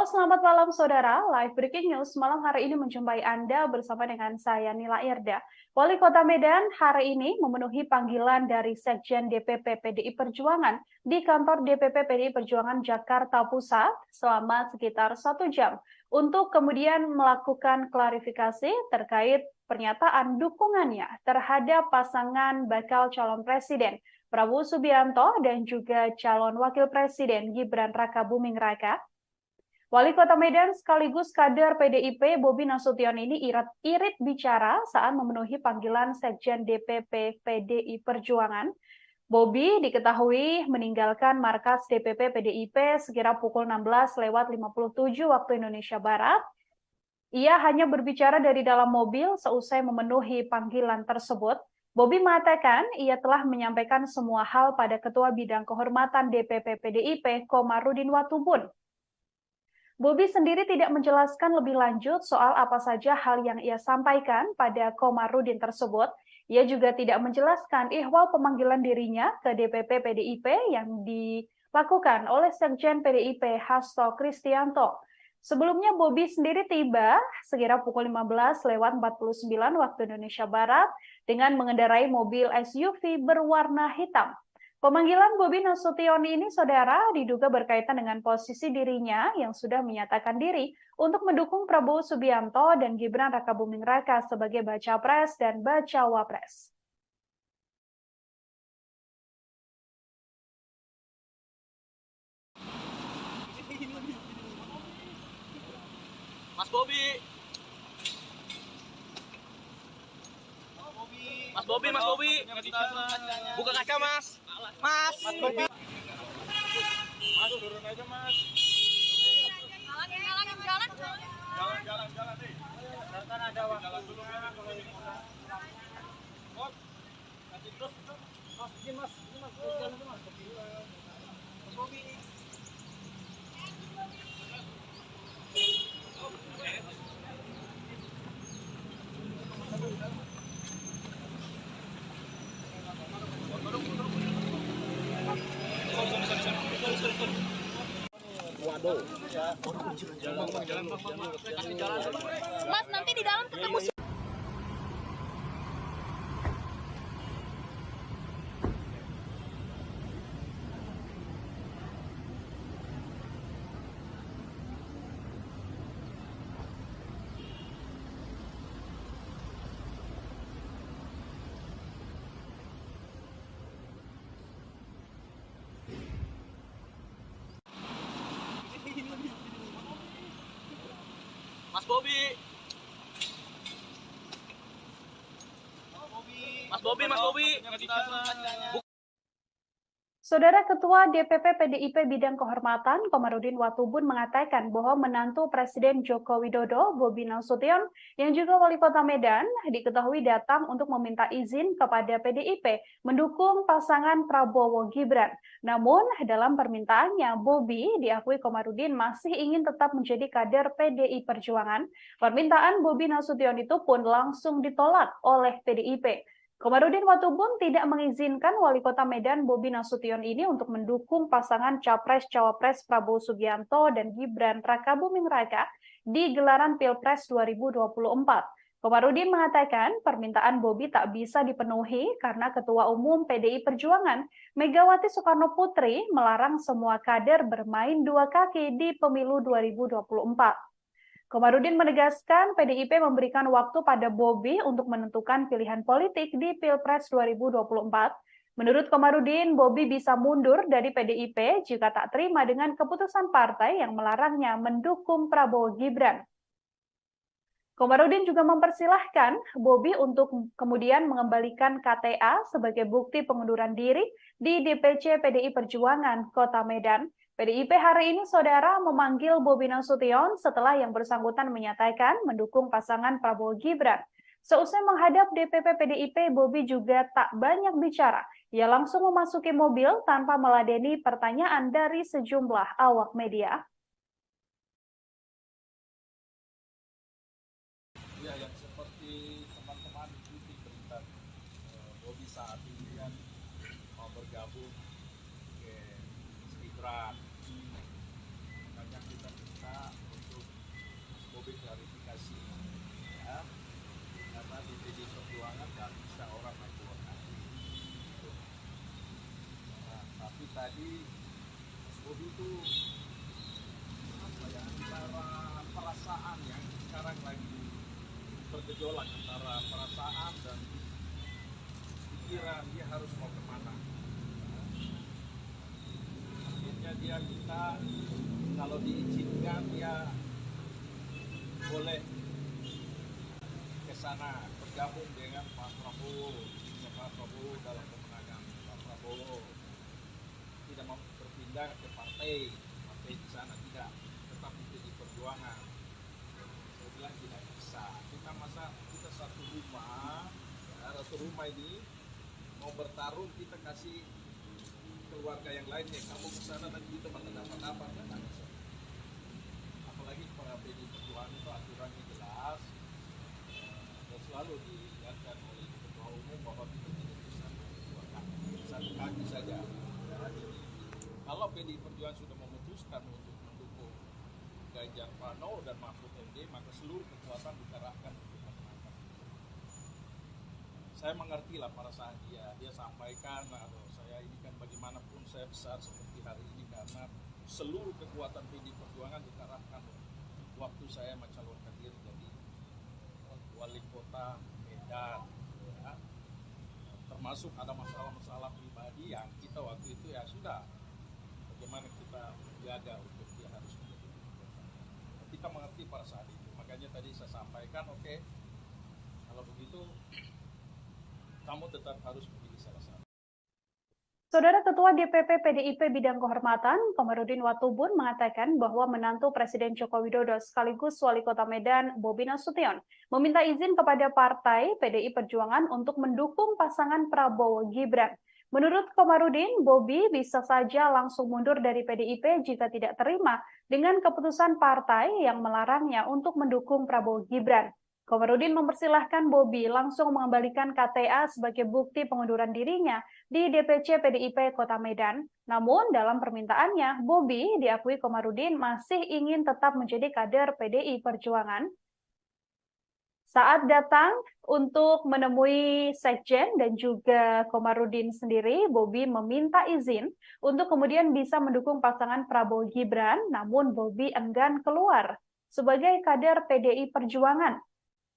Halo, selamat malam saudara. Live Breaking News malam hari ini menjumpai Anda bersama dengan saya Nila Irda. Wali Kota Medan hari ini memenuhi panggilan dari Sekjen DPP PDI Perjuangan di kantor DPP PDI Perjuangan Jakarta Pusat selama sekitar 1 jam untuk kemudian melakukan klarifikasi terkait pernyataan dukungannya terhadap pasangan bakal calon presiden Prabowo Subianto dan juga calon wakil presiden Gibran Rakabuming Raka. Wali Kota Medan sekaligus kader PDIP Bobi Nasution ini irit bicara saat memenuhi panggilan Sekjen DPP PDI Perjuangan. Bobi diketahui meninggalkan markas DPP PDIP sekira pukul 16:57 waktu Indonesia Barat. Ia hanya berbicara dari dalam mobil seusai memenuhi panggilan tersebut. Bobi mengatakan ia telah menyampaikan semua hal pada Ketua Bidang Kehormatan DPP PDIP Komarudin Watubun. Bobi sendiri tidak menjelaskan lebih lanjut soal apa saja hal yang ia sampaikan pada Komarudin tersebut. Ia juga tidak menjelaskan ihwal pemanggilan dirinya ke DPP PDIP yang dilakukan oleh Sekjen PDIP Hasto Kristianto. Sebelumnya Bobi sendiri tiba sekira pukul 15:49 waktu Indonesia Barat dengan mengendarai mobil SUV berwarna hitam. Pemanggilan Bobi Nasution ini, saudara, diduga berkaitan dengan posisi dirinya yang sudah menyatakan diri untuk mendukung Prabowo Subianto dan Gibran Rakabuming Raka sebagai baca pres dan bacawa pres. Mas Bobi. Buka kaca, Mas. Mas Bobi. Mas, turun aja, Mas. Jalan nih. Kan ada waktu. Jalan dulu, Mas. Nanti terus. Mas, ini Mas. Jalan dulu, Mas. Mas Bobi. Waduh. Jalan. Mas, nanti di dalam ketemu. Mas Bobi. Saudara Ketua DPP PDIP Bidang Kehormatan Komarudin Watubun mengatakan bahwa menantu Presiden Joko Widodo, Bobi Nasution, yang juga Wali Kota Medan, diketahui datang untuk meminta izin kepada PDIP mendukung pasangan Prabowo Gibran. Namun, dalam permintaannya, Bobi diakui Komarudin masih ingin tetap menjadi kader PDI Perjuangan. Permintaan Bobi Nasution itu pun langsung ditolak oleh PDIP. Komarudin Watubun tidak mengizinkan Wali Kota Medan Bobi Nasution ini untuk mendukung pasangan Capres-Cawapres Prabowo Subianto dan Gibran Rakabuming Raka di gelaran Pilpres 2024. Komarudin mengatakan permintaan Bobi tak bisa dipenuhi karena Ketua Umum PDI Perjuangan Megawati Soekarno Putri melarang semua kader bermain dua kaki di pemilu 2024. Komarudin menegaskan PDIP memberikan waktu pada Bobi untuk menentukan pilihan politik di Pilpres 2024. Menurut Komarudin, Bobi bisa mundur dari PDIP jika tak terima dengan keputusan partai yang melarangnya mendukung Prabowo Gibran. Komarudin juga mempersilahkan Bobi untuk kemudian mengembalikan KTA sebagai bukti pengunduran diri di DPC PDI Perjuangan Kota Medan. PDIP hari ini, saudara, memanggil Bobi Nasution setelah yang bersangkutan menyatakan mendukung pasangan Prabowo Gibran. Seusai menghadap DPP PDIP, Bobi juga tak banyak bicara. Ia langsung memasuki mobil tanpa meladeni pertanyaan dari sejumlah awak media. Ya, yang seperti teman-teman di berita Bobi saat ini kan mau bergabung ke Gibran. Makanya kita minta tadi, Bobi itu apa ya, antara perasaan yang sekarang lagi bergejolak antara perasaan dan pikiran dia harus mau kemana. Akhirnya dia minta kalau diizinkan dia boleh ke sana bergabung dengan Pak Prabowo. Pak Prabowo dalam pemenangan Pak Prabowo tidak mau berpindah ke partai di sana tidak, tetap di perjuangan. Saya bilang tidak bisa. Kita masa kita satu rumah ini mau bertarung, kita kasih keluarga yang lainnya. Kamu ke sana nanti kita dapat apa? Kan bisa. Apalagi para PDI Perjuangan itu aturannya jelas dan selalu diingatkan oleh Ketua Umum bahwa kita tidak bisa satu kaki saja. Jadi, kalau PDI Perjuangan sudah memutuskan untuk mendukung Ganjar Pranowo dan Mahfud MD, maka seluruh kekuatan dikerahkan untuk memenangkan. Saya mengerti lah perasaan dia sampaikan, atau saya ini kan bagaimanapun saya besar seperti hari ini karena seluruh kekuatan PDI Perjuangan dikerahkan waktu saya mencalonkan diri jadi wali kota Medan, ya. Termasuk ada masalah-masalah pribadi yang kita waktu itu ya sudah bagaimana kita menjaga untuk dia harus menjadi kita mengerti pada saat itu. Makanya tadi saya sampaikan, oke, kalau begitu kamu tetap harus memilih salah satu. Saudara Ketua DPP PDIP Bidang Kehormatan, Komarudin Watubun mengatakan bahwa menantu Presiden Joko Widodo sekaligus Wali Kota Medan, Bobi Nasution, meminta izin kepada Partai PDI Perjuangan untuk mendukung pasangan Prabowo Gibran. Menurut Komarudin, Bobi bisa saja langsung mundur dari PDIP jika tidak terima dengan keputusan partai yang melarangnya untuk mendukung Prabowo Gibran. Komarudin mempersilahkan Bobi langsung mengembalikan KTA sebagai bukti pengunduran dirinya di DPC PDIP Kota Medan. Namun dalam permintaannya, Bobi diakui Komarudin masih ingin tetap menjadi kader PDI Perjuangan. Saat datang untuk menemui Sekjen dan juga Komarudin sendiri, Bobi meminta izin untuk kemudian bisa mendukung pasangan Prabowo Gibran, namun Bobi enggan keluar sebagai kader PDI Perjuangan.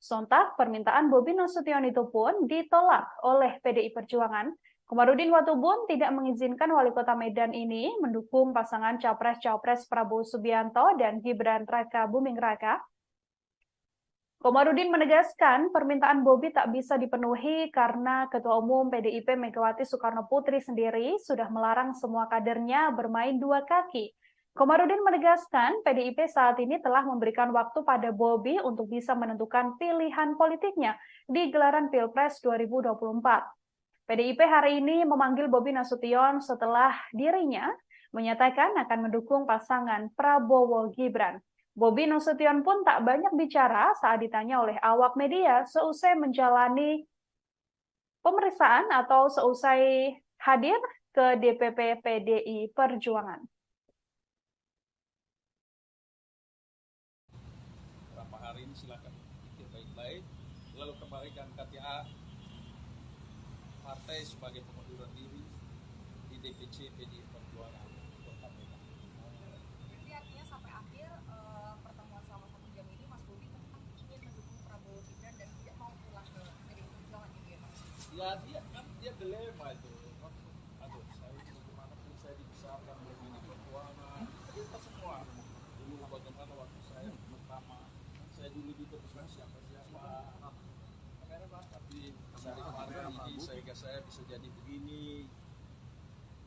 Sontak, permintaan Bobi Nasution itu pun ditolak oleh PDI Perjuangan. Komarudin Watubun tidak mengizinkan Wali Kota Medan ini mendukung pasangan Capres-Cawapres Prabowo Subianto dan Gibran Raka Buming Raka. Komarudin menegaskan permintaan Bobi tak bisa dipenuhi karena Ketua Umum PDIP Megawati Soekarno Putri sendiri sudah melarang semua kadernya bermain dua kaki. Komarudin menegaskan PDIP saat ini telah memberikan waktu pada Bobi untuk bisa menentukan pilihan politiknya di gelaran Pilpres 2024. PDIP hari ini memanggil Bobi Nasution setelah dirinya menyatakan akan mendukung pasangan Prabowo Gibran. Bobi Nasution pun tak banyak bicara saat ditanya oleh awak media seusai menjalani pemeriksaan atau seusai hadir ke DPP PDI Perjuangan. Hari ini silakan pikir baik-baik, lalu kembalikan KTA partai sebagai pengunduran diri di DPC PDI Perjuangan Kota Medan. Jadi artinya sampai akhir pertemuan selama 1 jam ini Mas Bobi tetap ingin mendukung Prabowo Gibran dan tidak mau pulang ke PDI Perjuangan gitu ya Mas? Ya dia dilema itu. Aduh, saya bagaimana pun saya dibesarkan oleh PDI Perjuangan, kita semua dulu bagaimana waktu saya pertama. Saya dulu juga bukan siapa tapi dari partai ini sehingga saya bisa jadi begini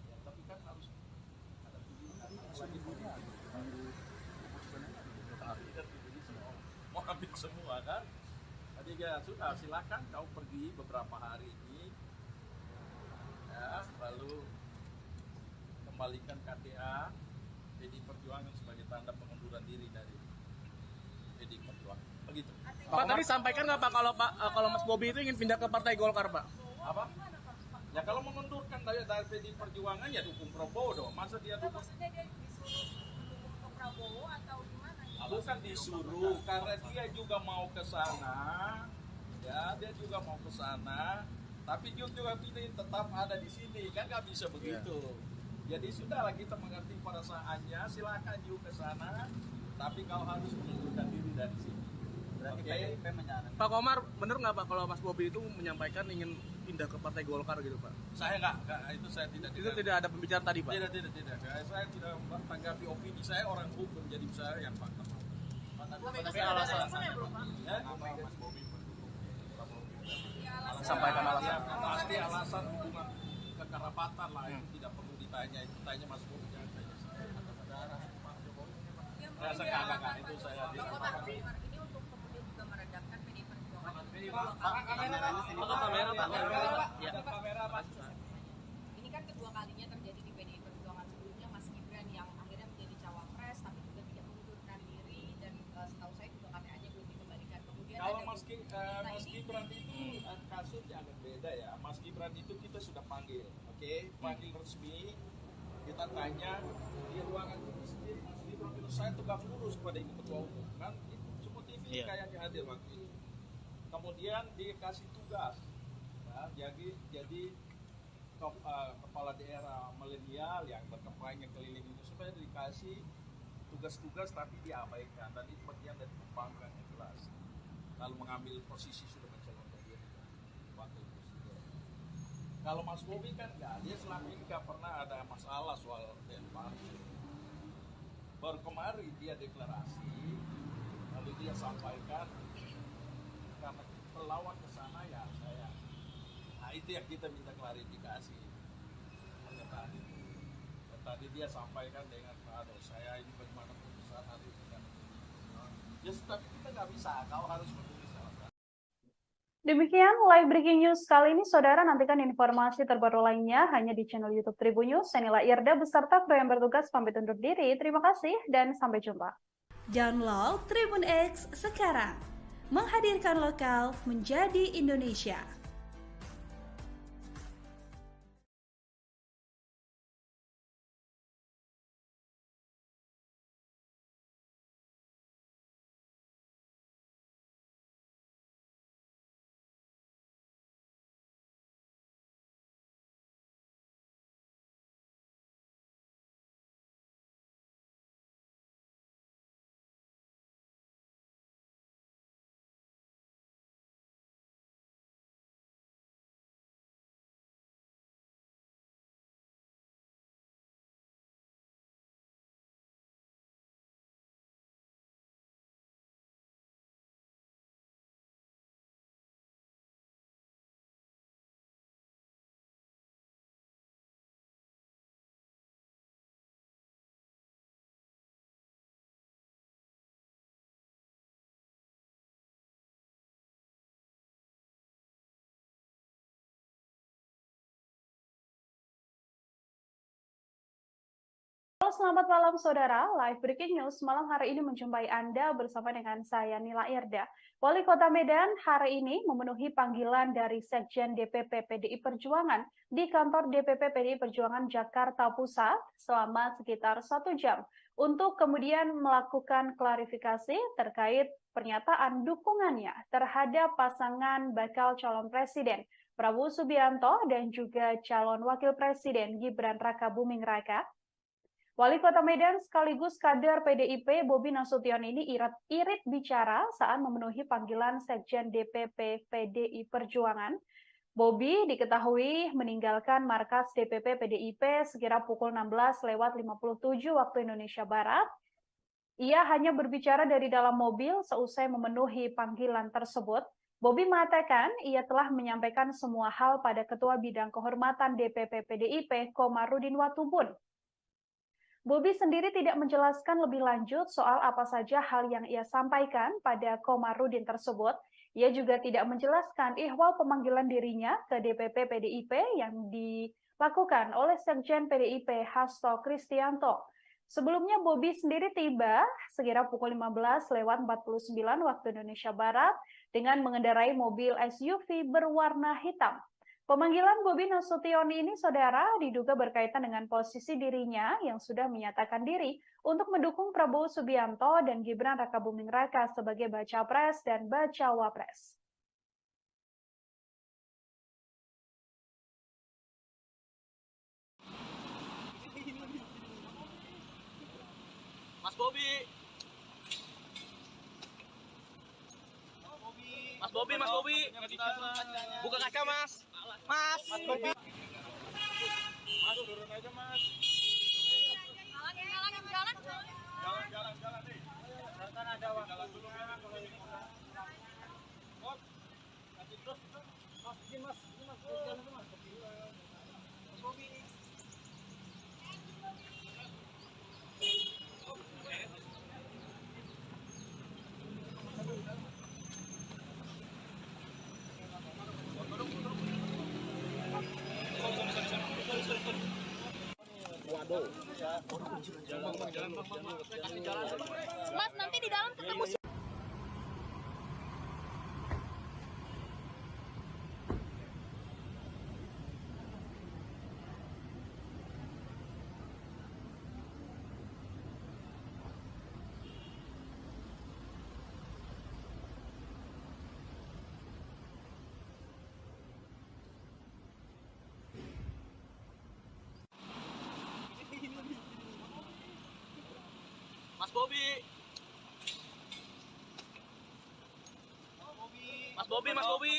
ya, tapi kan harus ada pilihan lagi mau ambil semua kan. Jadi ya sudah, silakan kau pergi beberapa hari ini ya, lalu kembalikan KTA PDI Perjuangan sebagai tanda pengunduran diri dari PDI Perjuangan. Begitu. Pak, tadi sampaikan nggak Pak kalau Mas Bobi itu ingin pindah ke Partai Golkar, Pak? Apa? Ya kalau mengundurkan dari PDI Perjuangan ya dukung Prabowo dong. Masa dia dukung? Maksudnya dia disuruh mendukung ke Prabowo atau gimana? Bukan disuruh, karena dia juga mau ke sana. Ya, dia juga mau ke sana. Tapi dia juga pilih tetap ada di sini, kan nggak bisa begitu. Jadi sudahlah kita mengerti perasaannya, silakan juga ke sana, tapi kau harus mengundurkan diri dari sini. Berarti Oke. PDIP menyarankan. Pak Komar, bener nggak Pak kalau Mas Bobi itu menyampaikan ingin pindah ke Partai Golkar gitu Pak? Saya nggak, itu saya tidak. Itu tidak ada pembicaraan tadi Pak? Tidak. Saya tidak tanggapi opini, saya orang hukum, jadi saya yang fakta. Tapi alasan Ya, apa Mas Bobi mendukung Prabowo Gibran? Sampaikan alasan. Ya, pasti alasan hubungan kekerabatan lah, itu tidak perlu ditanya, itu tanya Mas Bobi, jangan tanya saya. Saudara Pak Jokowi memang. Yang Enggak, itu saya Bang tidak. Komar, ini untuk kemudian juga meredamkan PDI Perjuangan. kamera Pak. Ini kan kedua kalinya terjadi di PDI Perjuangan. Sebelumnya Mas Gibran yang akhirnya menjadi cawapres tapi juga tidak mengundurkan diri, dan setahu saya juga KTA-nya belum dikembalikan. Kemudian Kalau ada Mas Gibran itu kasusnya agak beda ya. Mas Gibran itu kita sudah panggil, oke? Panggil resmi, kita tanya di ruangan itu sendiri, Mas Gibran itu saya tegak lurus kepada Ibu Ketua Umum, kan? Itu cuma TV kayaknya hadir waktu itu. Kemudian dikasih tugas, ya, jadi kepala daerah milenial yang berkampanye keliling itu supaya dikasih tugas-tugas tapi diabaikan, dan itu bagian dari pembangkang yang jelas. Lalu mengambil posisi sudah mencalonkan diri wakil presiden. Kalau Mas Bobi kan enggak, dia selama ini nggak pernah ada masalah soal Denmark. Baru kemarin dia deklarasi, lalu dia sampaikan karena pelawak ke sana ya saya. Nah itu yang kita minta klarifikasi. Pernyataan itu. Dan tadi dia sampaikan dengan aduh saya ini bagaimana putusan hari ini kan. Ya tapi kita nggak bisa, kau harus menulis alasan. Demikian live breaking news kali ini, saudara. Nantikan informasi terbaru lainnya hanya di channel YouTube Tribun News. Saya Nila Irda beserta kru yang bertugas pamit undur diri. Terima kasih dan sampai jumpa. Download Tribun X sekarang. Menghadirkan lokal menjadi Indonesia. Halo, selamat malam saudara. Live breaking news malam hari ini menjumpai Anda bersama dengan saya Nila Irda. Wali Kota Medan hari ini memenuhi panggilan dari Sekjen DPP PDI Perjuangan di kantor DPP PDI Perjuangan Jakarta Pusat selama sekitar 1 jam untuk kemudian melakukan klarifikasi terkait pernyataan dukungannya terhadap pasangan bakal calon presiden Prabowo Subianto dan juga calon wakil presiden Gibran Rakabuming Raka. Wali Kota Medan sekaligus kader PDIP Bobi Nasution ini irit bicara saat memenuhi panggilan Sekjen DPP PDI Perjuangan. Bobi diketahui meninggalkan markas DPP PDIP sekira pukul 16:57 waktu Indonesia Barat. Ia hanya berbicara dari dalam mobil seusai memenuhi panggilan tersebut. Bobi mengatakan ia telah menyampaikan semua hal pada Ketua Bidang Kehormatan DPP PDIP Komarudin Watubun. Bobi sendiri tidak menjelaskan lebih lanjut soal apa saja hal yang ia sampaikan pada Komarudin tersebut. Ia juga tidak menjelaskan ihwal pemanggilan dirinya ke DPP PDIP yang dilakukan oleh Sekjen PDIP Hasto Kristianto. Sebelumnya Bobi sendiri tiba sekira pukul 15:49 waktu Indonesia Barat dengan mengendarai mobil SUV berwarna hitam. Pemanggilan Bobi Nasution ini, saudara, diduga berkaitan dengan posisi dirinya yang sudah menyatakan diri untuk mendukung Prabowo Subianto dan Gibran Rakabuming Raka sebagai baca pres dan bacawa pres. Bobi. Mas Bobi, Mas Bobi. Buka kaca, Mas. Mas. Mas Bobi. Mas turun aja Mas. Jalan nih. Kan ada waktu. Jalan dulu Mas. Mas, nanti terus Mas ini Mas, jalan dulu Mas. Mas Bobi. Mas, nanti di dalam ketemu. Mas Bobi. Mas Bobi, Mas Bobi.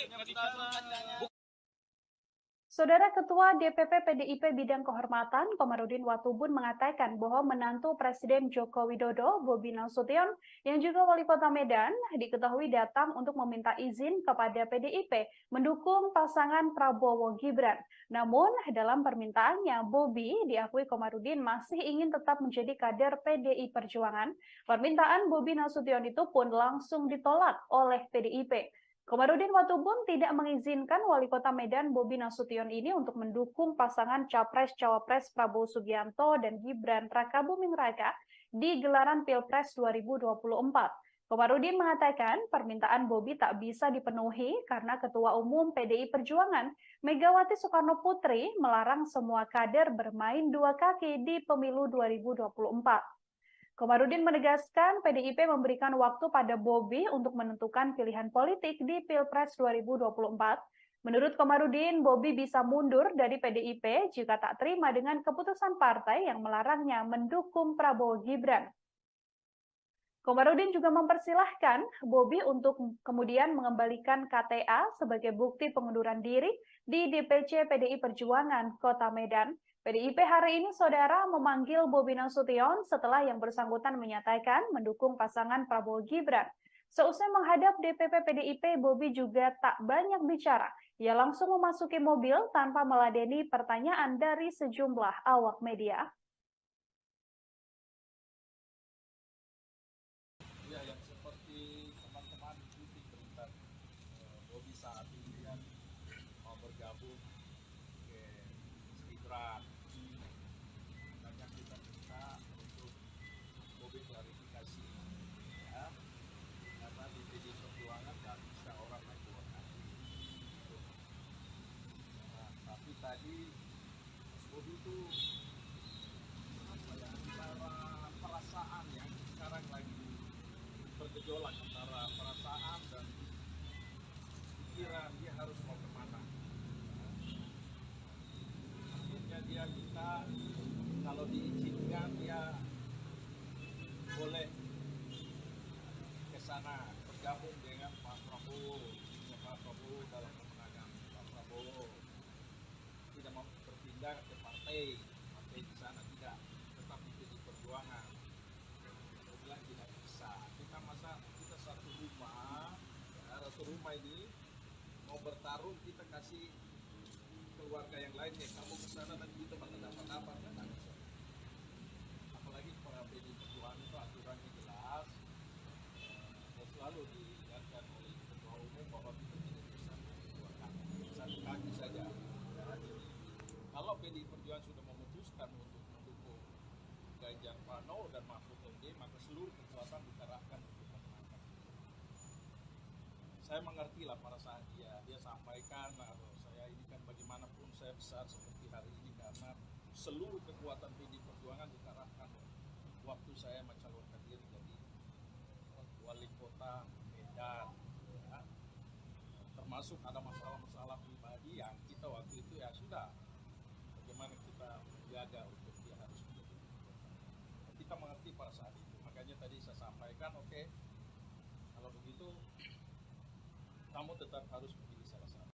Saudara Ketua DPP PDIP Bidang Kehormatan Komarudin Watubun mengatakan bahwa menantu Presiden Joko Widodo, Bobi Nasution, yang juga Wali Kota Medan, diketahui datang untuk meminta izin kepada PDIP mendukung pasangan Prabowo Gibran. Namun, dalam permintaannya, Bobi diakui Komarudin masih ingin tetap menjadi kader PDI Perjuangan. Permintaan Bobi Nasution itu pun langsung ditolak oleh PDIP. Komarudin Watubun tidak mengizinkan Wali Kota Medan Bobi Nasution ini untuk mendukung pasangan Capres-Cawapres Prabowo Subianto dan Gibran Rakabuming Raka di gelaran Pilpres 2024. Komarudin mengatakan permintaan Bobi tak bisa dipenuhi karena Ketua Umum PDI Perjuangan Megawati Soekarno Putri melarang semua kader bermain dua kaki di pemilu 2024. Komarudin menegaskan PDIP memberikan waktu pada Bobi untuk menentukan pilihan politik di Pilpres 2024. Menurut Komarudin, Bobi bisa mundur dari PDIP jika tak terima dengan keputusan partai yang melarangnya mendukung Prabowo Gibran. Komarudin juga mempersilahkan Bobi untuk kemudian mengembalikan KTA sebagai bukti pengunduran diri di DPC PDI Perjuangan Kota Medan. PDIP hari ini, saudara, memanggil Bobi Nasution setelah yang bersangkutan menyatakan mendukung pasangan Prabowo Gibran. Seusai menghadap DPP PDIP, Bobi juga tak banyak bicara. Ia langsung memasuki mobil tanpa meladeni pertanyaan dari sejumlah awak media. Ya, yang seperti teman-teman ikuti berita Bobi saat ini kan mau bergabung ke Gibran. Makanya kita minta untuk Bobi klarifikasi, ya, karena di PDI Perjuangan nggak bisa orang naik dua kaki. Nah, tapi tadi Bobi itu apa ya, antara perasaan yang sekarang lagi bergejolak antara perasaan dan pikiran, dia harus mau kemana. Akhirnya dia minta kalau diizinkan dia boleh ke sana bergabung dengan Pak Prabowo. Pak Prabowo dalam kemenangan Pak Prabowo tidak mau berpindah ke partai di sana tidak, tetap di Perjuangan. Saya bilang tidak bisa. Kita masa kita satu rumah ini mau bertarung, kita kasih keluarga yang lainnya, kamu ke sana nanti kita bakal dapat apa, kan nggak bisa. Apalagi para PDI Perjuangan itu aturannya jelas, dan selalu diingatkan oleh Ketua Umum bahwa kita tidak bisa dua kaki, satu kaki saja. Kalau PDI Perjuangan sudah memutuskan untuk mendukung Ganjar Pranowo dan Mahfud MD, maka seluruh kekuatan dikerahkan untuk memenangkan. Saya mengerti lah perasaan dia sampaikan, saya ini kan bagaimanapun saya besar seperti hari ini karena seluruh kekuatan PDI Perjuangan dikerahkan waktu saya mencalonkan diri jadi wali kota Medan, ya. Termasuk ada masalah-masalah pribadi yang kita waktu itu ya sudah bagaimana kita menjaga untuk dia harus menjadi wali kota. Kita mengerti pada saat itu. makanya tadi saya sampaikan, oke, kalau begitu kamu tetap harus memilih salah satu.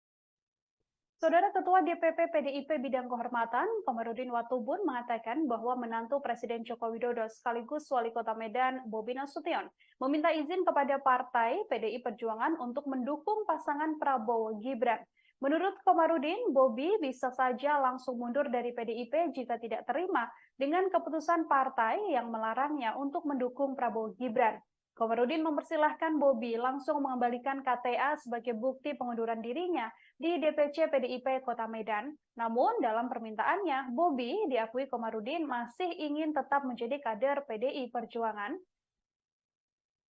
Saudara Ketua DPP PDIP Bidang Kehormatan, Komarudin Watubun mengatakan bahwa menantu Presiden Joko Widodo sekaligus Wali Kota Medan, Bobi Nasution, meminta izin kepada Partai PDI Perjuangan untuk mendukung pasangan Prabowo Gibran. Menurut Komarudin, Bobi bisa saja langsung mundur dari PDIP jika tidak terima dengan keputusan partai yang melarangnya untuk mendukung Prabowo Gibran. Komarudin mempersilahkan Bobi langsung mengembalikan KTA sebagai bukti pengunduran dirinya di DPC PDIP Kota Medan. Namun dalam permintaannya, Bobi diakui Komarudin masih ingin tetap menjadi kader PDI Perjuangan.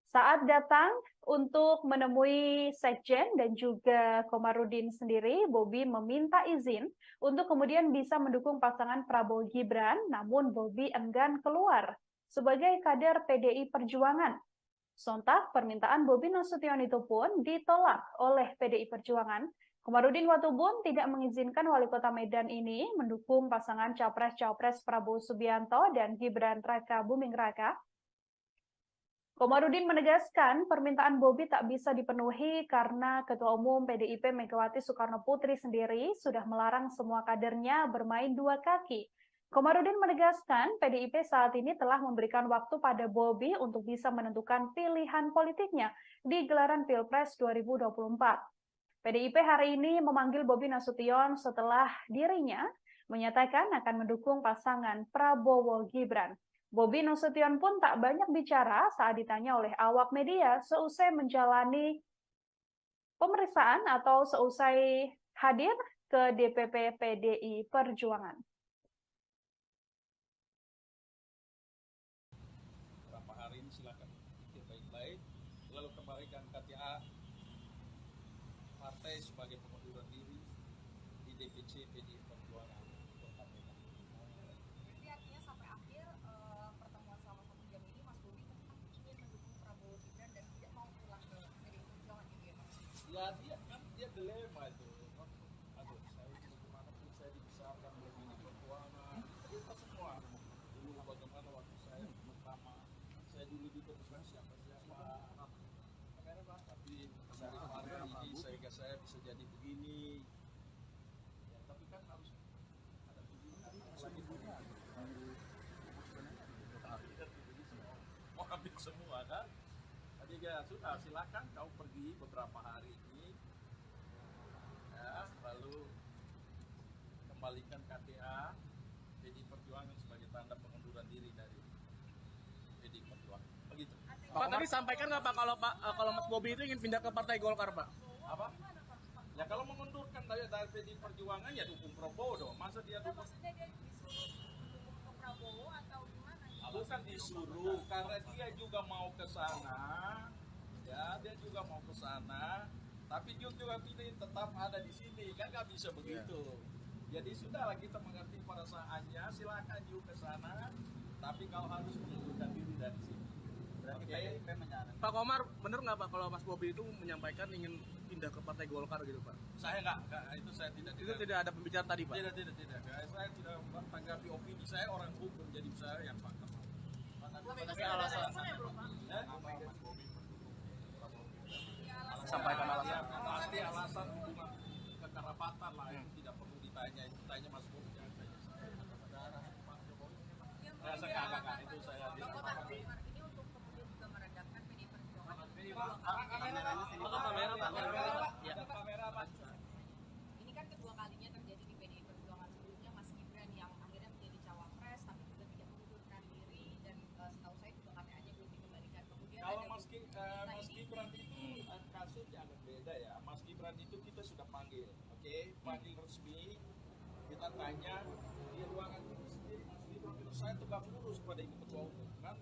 Saat datang untuk menemui Sekjen dan juga Komarudin sendiri, Bobi meminta izin untuk kemudian bisa mendukung pasangan Prabowo Gibran, namun Bobi enggan keluar sebagai kader PDI Perjuangan. Sontak, permintaan Bobi Nasution itu pun ditolak oleh PDI Perjuangan. Komarudin Watubun tidak mengizinkan Wali Kota Medan ini mendukung pasangan Capres-Cawapres Prabowo Subianto dan Gibran Raka Buming Raka. Komarudin menegaskan permintaan Bobi tak bisa dipenuhi karena Ketua Umum PDIP Megawati Soekarno Putri sendiri sudah melarang semua kadernya bermain dua kaki. Komarudin menegaskan PDIP saat ini telah memberikan waktu pada Bobi untuk bisa menentukan pilihan politiknya di gelaran Pilpres 2024. PDIP hari ini memanggil Bobi Nasution setelah dirinya menyatakan akan mendukung pasangan Prabowo Gibran. Bobi Nasution pun tak banyak bicara saat ditanya oleh awak media seusai menjalani pemeriksaan atau seusai hadir ke DPP PDI Perjuangan. Beberapa hari ini silakan pikir baik-baik, lalu kembalikan KTA partai sebagai pengunduran diri di DPC PDI Perjuangan Kota Medan. Jadi artinya sampai akhir pertemuan selama 1 jam ini Mas Bobi tetap ingin mendukung Prabowo Gibran dan tidak mau pulang ke PDI Perjuangan gitu ya Pak? Ya dia dilema itu. Aduh, saya bagaimana pun saya dibesarkan oleh PDI Perjuangan. Kita semua dulu bagaimana waktu saya pertama, saya dulu juga bukan siapa. Tapi dari partai ini sehingga saya bisa jadi begini. Ya, tapi kan harus ada pilihan lagi punya. Mau ambil semua kan? Jadi ya sudah silakan kau pergi beberapa hari ini, ya, lalu kembalikan KTA PDI Perjuangan sebagai tanda pengunduran diri dari PDI Perjuangan. Begitu. Pak tadi sampaikan nggak Pak kalau Mas Bobi itu ingin pindah ke Partai Golkar Pak? Apa? Ya kalau mengundurkan dari PDI Perjuangan ya dukung Prabowo dong. Masa dia dukung? Maksudnya dia disuruh mendukung ke Prabowo atau gimana? Bukan disuruh, karena dia juga mau ke sana. Ya, dia juga mau ke sana. Tapi dia juga pilih tetap ada di sini, kan nggak bisa begitu. Jadi sudahlah kita mengerti perasaannya. Silakan juga ke sana. Tapi kau harus mengundurkan diri dari sini. Berarti PDIP menyarankan. Pak Komar, bener nggak Pak kalau Mas Bobi itu menyampaikan ingin pindah ke Partai Golkar gitu Pak? Saya nggak, itu saya tidak. Itu tidak ada pembicaraan tadi Pak? Tidak. Saya tidak tanggapi opini. Saya orang hukum, jadi saya yang fakta. Tapi alasan sampaikan alasan. Pasti alasan hubungan kekerabatan lah, itu tidak perlu ditanya. Itu tanya Mas Bobi, jangan tanya saya. Pak Jokowi. Enggak, itu saya tidak. Ini untuk kemudian juga meredakan PDI Perjuangan. Kamera Pak. Ini kan kedua kalinya terjadi di PDI Perjuangan. Sebelumnya Mas Gibran yang akhirnya menjadi cawapres tapi juga tidak mengundurkan diri dan setahu saya juga KTA-nya belum dikembalikan. Kemudian Kalau ada Mas Gibran itu kasusnya agak beda ya. Mas Gibran itu kita sudah panggil, oke? Panggil resmi. Kita tanya di ruangan itu sendiri Mas Gibran itu saya tegak lurus kepada Ibu Ketua Umum kan?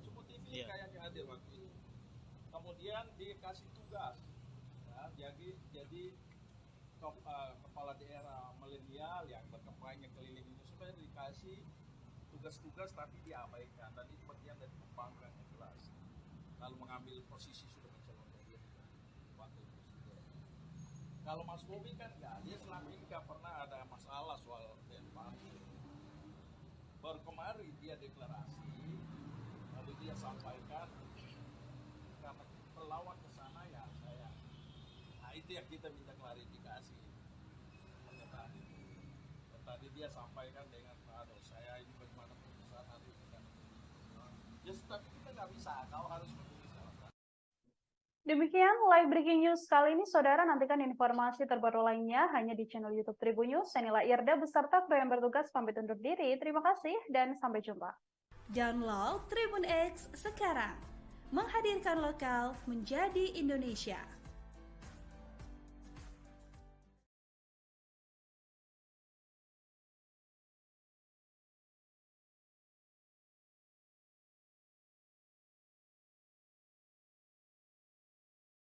Semua TV kayaknya hadir waktu itu. Kemudian dikasih tugas, ya, jadi kepala daerah milenial yang berkampanye keliling itu supaya dikasih tugas-tugas tapi diabaikan, dan itu bagian dari pembangkang yang jelas. Lalu mengambil posisi sudah mencalonkan diri wakil presiden. Kalau Mas Bobi kan enggak, dia selama ini nggak pernah ada masalah soal partai. Baru kemarin dia deklarasi, lalu dia dia sampaikan karena pelawak ke sana ya saya. Nah itu yang kita minta klarifikasi pernyataan itu. Tadi dia sampaikan dengan saya ini bagaimana putusan hari ini kan. Ya tapi kita nggak bisa, kau harus menulis alasan. Demikian live breaking news kali ini, saudara. Nantikan informasi terbaru lainnya hanya di channel YouTube Tribun News. Saya Nila Irda beserta kru yang bertugas pamit undur diri. Terima kasih dan sampai jumpa. Download Tribun X sekarang, menghadirkan lokal menjadi Indonesia.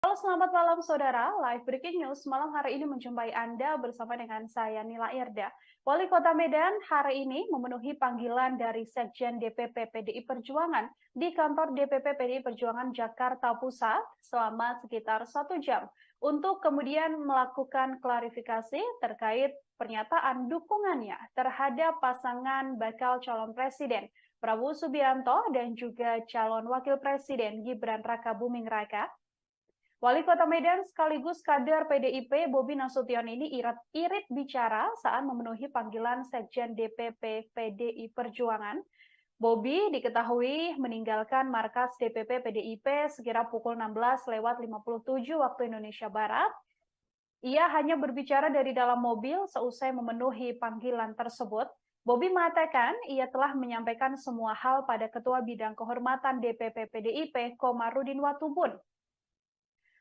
Halo, selamat malam saudara. Live breaking news malam hari ini menjumpai Anda bersama dengan saya Nila Irda. Wali Kota Medan hari ini memenuhi panggilan dari Sekjen DPP PDI Perjuangan di kantor DPP PDI Perjuangan Jakarta Pusat selama sekitar 1 jam untuk kemudian melakukan klarifikasi terkait pernyataan dukungannya terhadap pasangan bakal calon presiden Prabowo Subianto dan juga calon wakil presiden Gibran Rakabuming Raka. Wali Kota Medan sekaligus kader PDIP Bobi Nasution ini irit bicara saat memenuhi panggilan Sekjen DPP PDI Perjuangan. Bobi diketahui meninggalkan markas DPP PDIP sekira pukul 16:57 waktu Indonesia Barat. Ia hanya berbicara dari dalam mobil seusai memenuhi panggilan tersebut. Bobi mengatakan ia telah menyampaikan semua hal pada Ketua Bidang Kehormatan DPP PDIP Komarudin Watubun.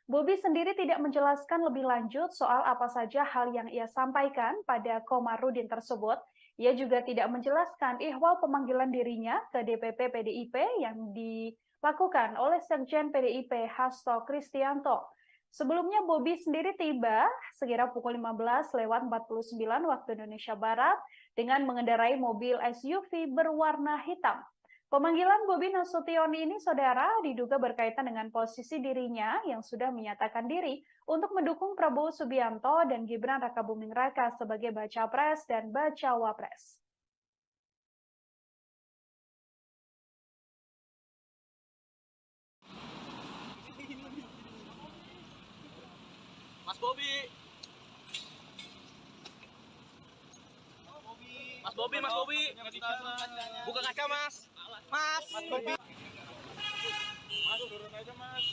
Bobi sendiri tidak menjelaskan lebih lanjut soal apa saja hal yang ia sampaikan pada Komarudin tersebut. Ia juga tidak menjelaskan ihwal pemanggilan dirinya ke DPP PDIP yang dilakukan oleh Sekjen PDIP Hasto Kristianto. Sebelumnya Bobi sendiri tiba sekira pukul 15:49 waktu Indonesia Barat dengan mengendarai mobil SUV berwarna hitam. Pemanggilan Bobi Nasution ini, saudara, diduga berkaitan dengan posisi dirinya yang sudah menyatakan diri untuk mendukung Prabowo Subianto dan Gibran Rakabuming Raka sebagai baca pres dan bacawa pres. Mas Bobi. Mas Bobi, Mas Bobi. Buka kaca, Mas. Mas. Mas Bobi. Mas turun aja mas.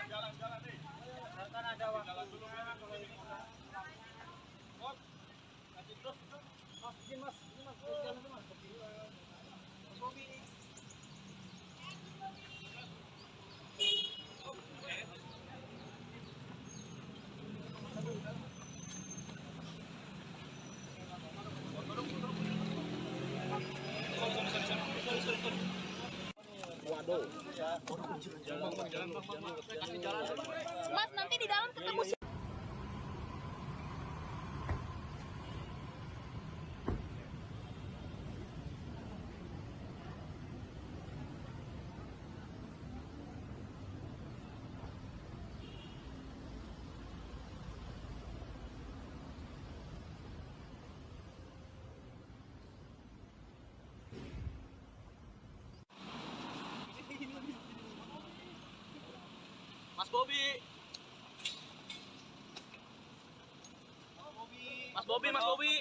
Jalan nih. Kan ada waktu dulu kan kalau ini. Mas, kasih terus. Mas, ini mas, jalan itu mas. Mas Bobi. Mas, nanti di dalam ketemu Mas Bobi. Mas Bobi, Mas Bobi.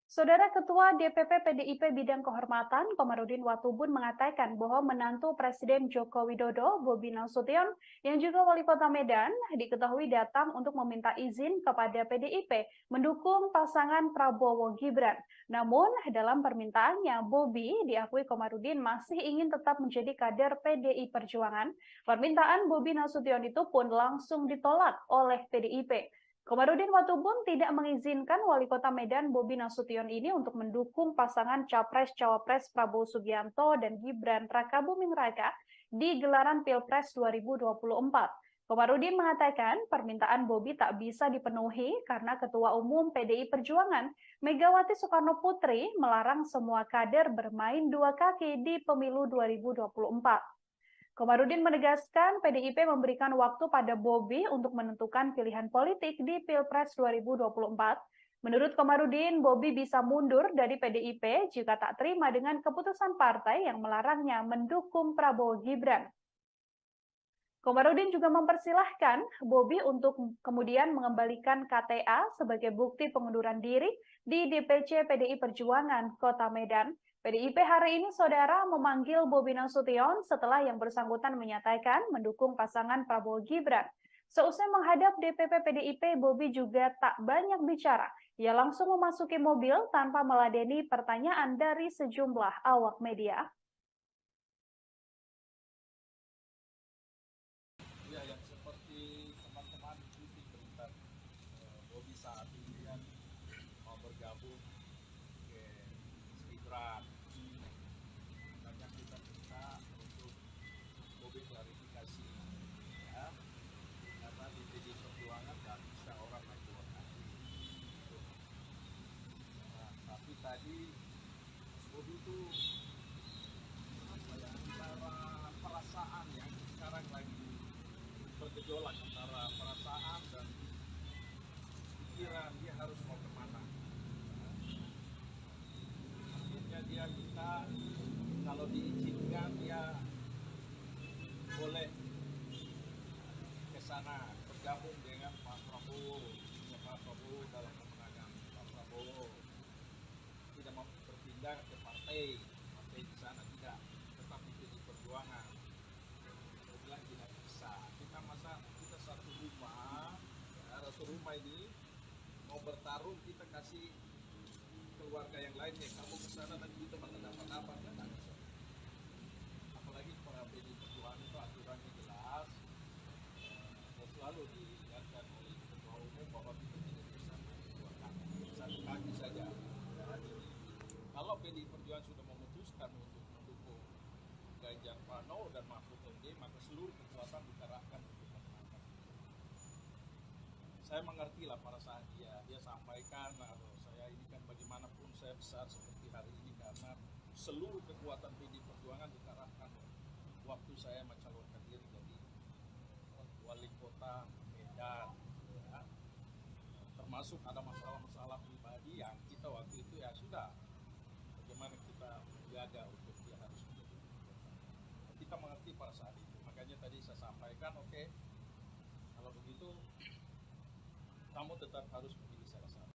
Saudara Ketua DPP PDIP Bidang Kehormatan Komarudin Watubun mengatakan bahwa menantu Presiden Joko Widodo, Bobi Nasution, yang juga Wali Kota Medan, diketahui datang untuk meminta izin kepada PDIP mendukung pasangan Prabowo Gibran. Namun, dalam permintaannya, Bobi diakui Komarudin masih ingin tetap menjadi kader PDI Perjuangan. Permintaan Bobi Nasution itu pun langsung ditolak oleh PDIP. Komarudin Watubun tidak mengizinkan Wali Kota Medan Bobi Nasution ini untuk mendukung pasangan Capres-Cawapres Prabowo Subianto dan Gibran Rakabuming Raka di gelaran Pilpres 2024. Komarudin mengatakan permintaan Bobi tak bisa dipenuhi karena Ketua Umum PDI Perjuangan Megawati Soekarno Putri melarang semua kader bermain dua kaki di pemilu 2024. Komarudin menegaskan PDIP memberikan waktu pada Bobi untuk menentukan pilihan politik di Pilpres 2024. Menurut Komarudin, Bobi bisa mundur dari PDIP jika tak terima dengan keputusan partai yang melarangnya mendukung Prabowo Gibran. Komarudin juga mempersilahkan Bobi untuk kemudian mengembalikan KTA sebagai bukti pengunduran diri di DPC PDI Perjuangan Kota Medan. PDIP hari ini, saudara, memanggil Bobi Nasution setelah yang bersangkutan menyatakan mendukung pasangan Prabowo Gibran. Seusai menghadap DPP PDIP, Bobi juga tak banyak bicara. Ia langsung memasuki mobil tanpa meladeni pertanyaan dari sejumlah awak media. Ya, yang seperti teman-teman ikuti berita Bobi saat ini kan mau bergabung ke Gibran. Banyak kita minta untuk Bobi klarifikasi, ya, karena di PD Perjuangan nggak bisa orang naik dua kaki. Nah, tapi tadi Bobi itu apa ya, antara perasaan yang sekarang lagi bergejolak antara perasaan dan pikiran dia harus mau kemana. Akhirnya dia minta kalau diizinkan dia boleh ke sana bergabung dengan Pak Prabowo, Pak Prabowo dalam kemenangan Pak Prabowo, tidak mau berpindah ke partai di sana tidak, tetap di Perjuangan. Saya bilang tidak bisa, kita masa kita satu rumah ini mau bertarung, kita kasih keluarga yang lainnya, kamu ke sana nanti kita dapat apa, kan? Apalagi para PD Perjuangan itu aturannya jelas, dan selalu diingatkan oleh ketua umum bahwa kita tidak bisa main dua kaki, satu kaki saja. Kalau PD Perjuangan sudah memutuskan untuk mendukung Ganjar Pranowo dan Mahfud MD, maka seluruh kekuatan dikerahkan untuk memenangkan. Saya mengerti lah perasaan dia sampaikan, atau saya ini kan bagaimanapun saya besar seperti hari ini karena seluruh kekuatan PD Perjuangan dikerahkan waktu saya mencalonkan diri jadi wali kota Medan, ya. Termasuk ada masalah-masalah pribadi yang kita waktu itu ya sudah bagaimana kita menjaga untuk dia harus menjadi wali kota. Kita mengerti pada saat itu, makanya tadi saya sampaikan, oke, kalau begitu kamu tetap harus memilih salah satu.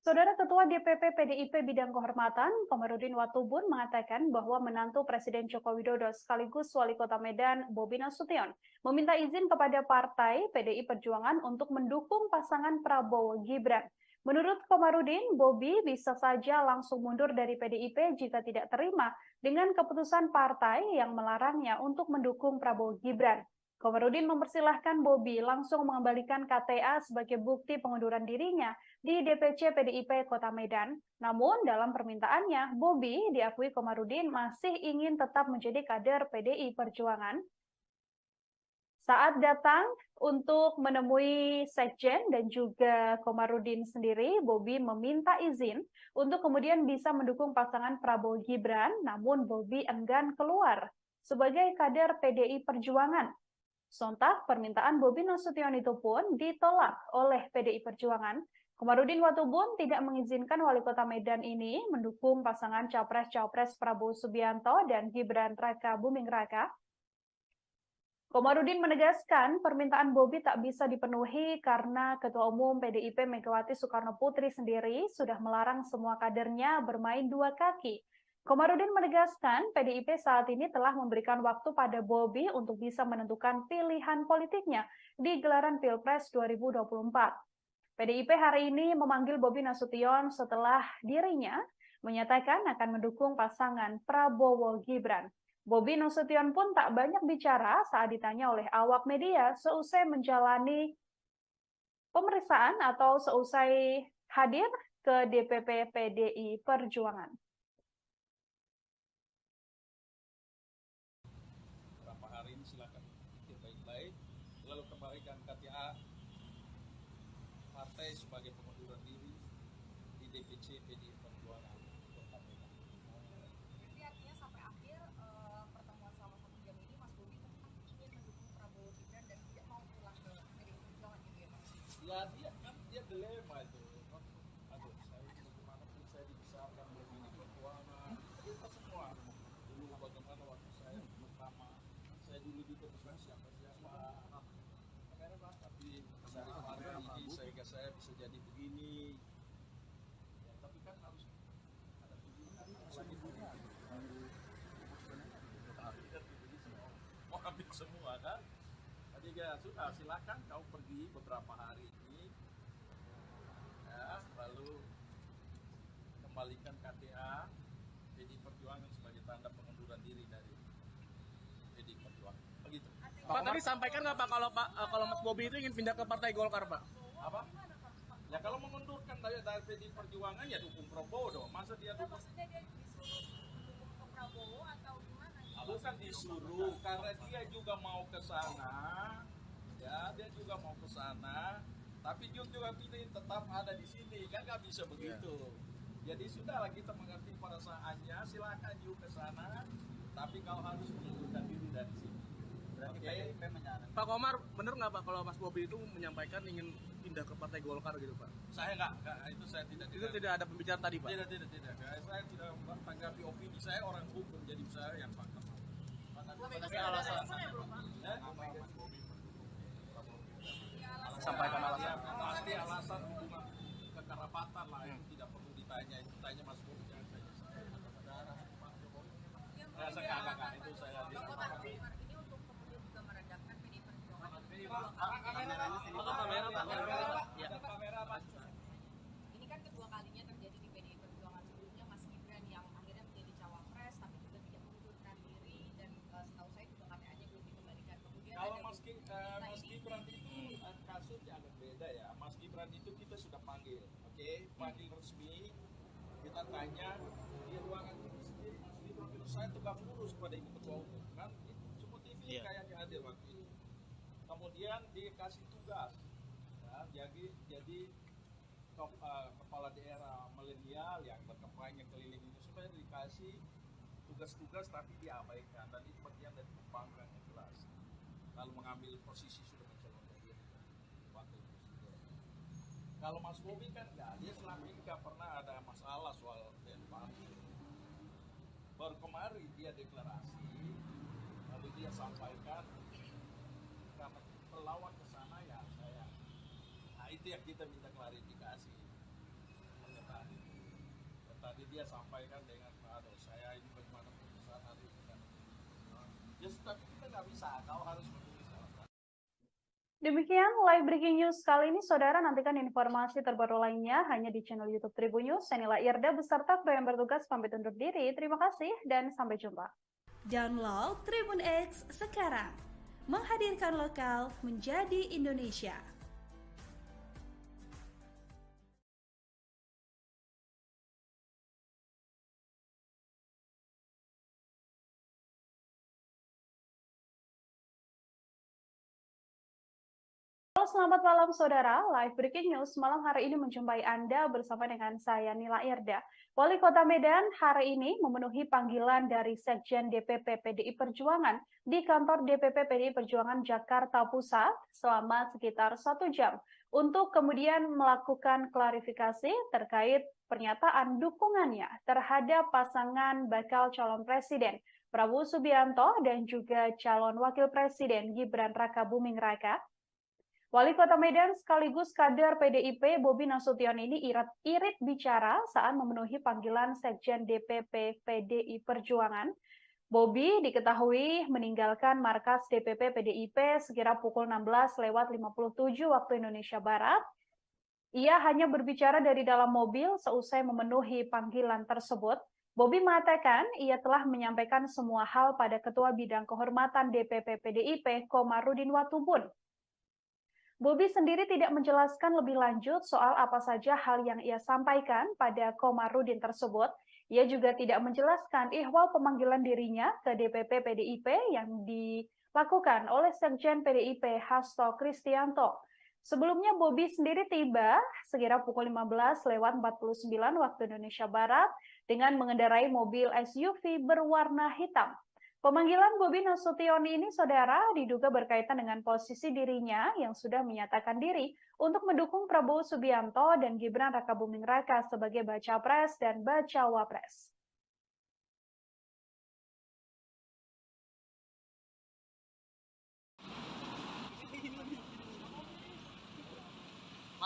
Saudara Ketua DPP PDIP Bidang Kehormatan, Komarudin Watubun, mengatakan bahwa menantu Presiden Joko Widodo sekaligus Wali Kota Medan, Bobi Nasution, meminta izin kepada Partai PDI Perjuangan untuk mendukung pasangan Prabowo Gibran. Menurut Komarudin, Bobi bisa saja langsung mundur dari PDIP jika tidak terima dengan keputusan partai yang melarangnya untuk mendukung Prabowo Gibran. Komarudin mempersilahkan Bobi langsung mengembalikan KTA sebagai bukti pengunduran dirinya di DPC PDIP Kota Medan. Namun dalam permintaannya, Bobi diakui Komarudin masih ingin tetap menjadi kader PDI Perjuangan. Saat datang untuk menemui Sekjen dan juga Komarudin sendiri, Bobi meminta izin untuk kemudian bisa mendukung pasangan Prabowo Gibran, namun Bobi enggan keluar sebagai kader PDI Perjuangan. Sontak, permintaan Bobi Nasution itu pun ditolak oleh PDI Perjuangan. Komarudin Watubun tidak mengizinkan Wali Kota Medan ini mendukung pasangan Capres-Cawapres Prabowo Subianto dan Gibran Raka Buming Raka. Komarudin menegaskan permintaan Bobi tak bisa dipenuhi karena Ketua Umum PDIP Megawati Soekarno Putri sendiri sudah melarang semua kadernya bermain dua kaki. Komarudin menegaskan PDIP saat ini telah memberikan waktu pada Bobi untuk bisa menentukan pilihan politiknya di gelaran Pilpres 2024. PDIP hari ini memanggil Bobi Nasution setelah dirinya menyatakan akan mendukung pasangan Prabowo Gibran. Bobi Nasution pun tak banyak bicara saat ditanya oleh awak media seusai menjalani pemeriksaan atau seusai hadir ke DPP PDI Perjuangan. Berapa hari ini silakan pikir baik-baik, lalu kembalikan KTA partai sebagai pengunduran diri di DPC PDI Perjuangan Kota Medan. Jadi artinya sampai akhir pertemuan selama 1 jam ini Mas Bobi tetap ingin mendukung Prabowo Gibran dan tidak mau pulang ke PDI Perjuangan gitu ya Mas? Ya dia dilema itu. daripada ini sehingga saya bisa jadi begini. Ya, tapi kan harus ada tujuan, harus ada tujuan. Mau ambil semua kan? Jadi ya sudah, silakan kau pergi beberapa hari ini, ya, lalu kembalikan KTA PDI Perjuangan sebagai tanda pengunduran diri dari PDI Perjuangan. Begitu. Pak, tadi sampaikan nggak Pak kalau Mas Bobi itu ingin pindah ke Partai Golkar, Pak? Apa? Ya kalau mengundurkan dari PDI Perjuangan ya dukung Prabowo dong. Masa dia dukung? Maksudnya dia disuruh mendukung ke Prabowo atau gimana? Bukan disuruh, karena dia juga mau ke sana. Ya, dia juga mau ke sana. Tapi juga pilih tetap ada di sini, kan nggak bisa begitu. Jadi sudahlah, kita mengerti perasaannya. Silakan juga ke sana. Tapi kau harus mengundurkan diri dari sini. Oke. Pak Komar, bener nggak Pak kalau Mas Bobi itu menyampaikan ingin pindah ke Partai Golkar gitu Pak? Saya nggak, itu saya tidak. Itu tidak ada pembicaraan tadi Pak? Tidak. Saya tidak tanggapi opini, saya orang hukum, jadi saya yang paham. Tapi alasan Sampaikan alasan. Pasti alasan hubungan kekerabatan lah, itu tidak perlu ditanya. Itu tanya Mas Bobi, jangan tanya saya. Saudara Pak Jokowi. Saya enggak, itu saya tidak. ini untuk kemudian juga meredakan PDI Perjuangan. Ini kan kedua kalinya terjadi di PDI Perjuangan. Sebelumnya Mas Gibran yang akhirnya menjadi cawapres tapi juga tidak mengundurkan diri, dan setahu saya juga KTA-nya belum dikembalikan. Kemudian Kalau ada Mas Gibran itu kasusnya agak beda ya. Mas Gibran itu kita sudah panggil, oke? Panggil resmi. Kita tanya di ruangan itu sendiri, Mas Gibran itu saya tegak lurus kepada Ibu Ketua Umum, kan? Semua TV kayaknya hadir waktu itu. Kemudian dikasih tugas, ya, jadi kepala daerah milenial yang berkampanye keliling itu supaya dikasih tugas-tugas tapi diabaikan, dan itu bagian dari pembangkang yang jelas. Lalu mengambil posisi sudah mencalonkan diri wakil presiden. Kalau Mas Bobi kan enggak, dia selama ini nggak pernah ada masalah soal Denpasar. Baru kemarin dia deklarasi, lalu dia sampaikan karena perlawan ke sana ya saya. Nah itu yang kita minta klarifikasi. Tadi dia sampaikan dengan aduh saya ini bagaimana putusan hari ini kan. Ya tapi kita nggak bisa, kau harus menulis alasan. Demikian live breaking news kali ini, saudara. Nantikan informasi terbaru lainnya hanya di channel YouTube Tribun News. Saya Nila Irda beserta kru yang bertugas pamit undur diri. Terima kasih dan sampai jumpa. Download Tribun X sekarang. Menghadirkan lokal menjadi Indonesia. Halo, selamat malam saudara. Live breaking news malam hari ini menjumpai Anda bersama dengan saya Nila Irda. Wali Kota Medan hari ini memenuhi panggilan dari Sekjen DPP PDI Perjuangan di kantor DPP PDI Perjuangan Jakarta Pusat selama sekitar 1 jam untuk kemudian melakukan klarifikasi terkait pernyataan dukungannya terhadap pasangan bakal calon presiden Prabowo Subianto dan juga calon wakil presiden Gibran Rakabuming Raka. Wali Kota Medan sekaligus kader PDIP Bobi Nasution ini irit bicara saat memenuhi panggilan Sekjen DPP PDI Perjuangan. Bobi diketahui meninggalkan markas DPP PDIP sekira pukul 16:57 waktu Indonesia Barat. Ia hanya berbicara dari dalam mobil seusai memenuhi panggilan tersebut. Bobi mengatakan ia telah menyampaikan semua hal pada Ketua Bidang Kehormatan DPP PDIP Komarudin Watubun. Bobi sendiri tidak menjelaskan lebih lanjut soal apa saja hal yang ia sampaikan pada Komarudin tersebut. Ia juga tidak menjelaskan ihwal pemanggilan dirinya ke DPP PDIP yang dilakukan oleh Sekjen PDIP Hasto Kristianto. Sebelumnya Bobi sendiri tiba sekira pukul 15:49 waktu Indonesia Barat dengan mengendarai mobil SUV berwarna hitam. Pemanggilan Bobi Nasution ini, saudara, diduga berkaitan dengan posisi dirinya yang sudah menyatakan diri untuk mendukung Prabowo Subianto dan Gibran Rakabuming Raka sebagai baca pres dan bacawa pres.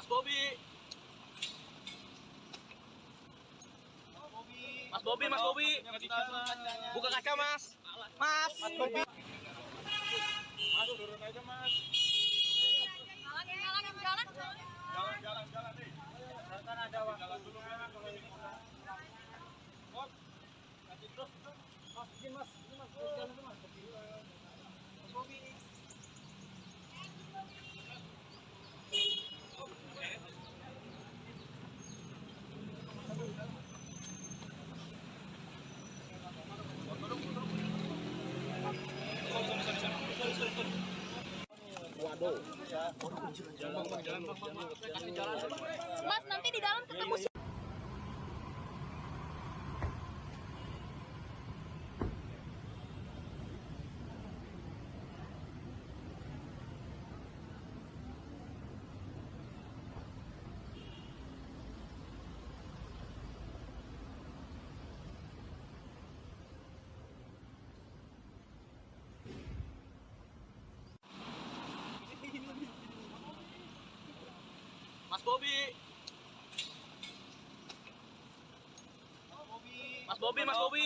Mas Bobi. Mas Bobi, Mas Bobi. Buka kaca, Mas. Mas. Mas Bobi. Mas turun aja mas. Jalan nih. Kan ada waktu. Jalan dulu mas. Mas, nanti terus. Mas, ini mas. Jalan dulu mas. Mas Bobi. Mas, nanti di dalam ketemu. Mas Bobi. Mas Bobi, Mas Bobi.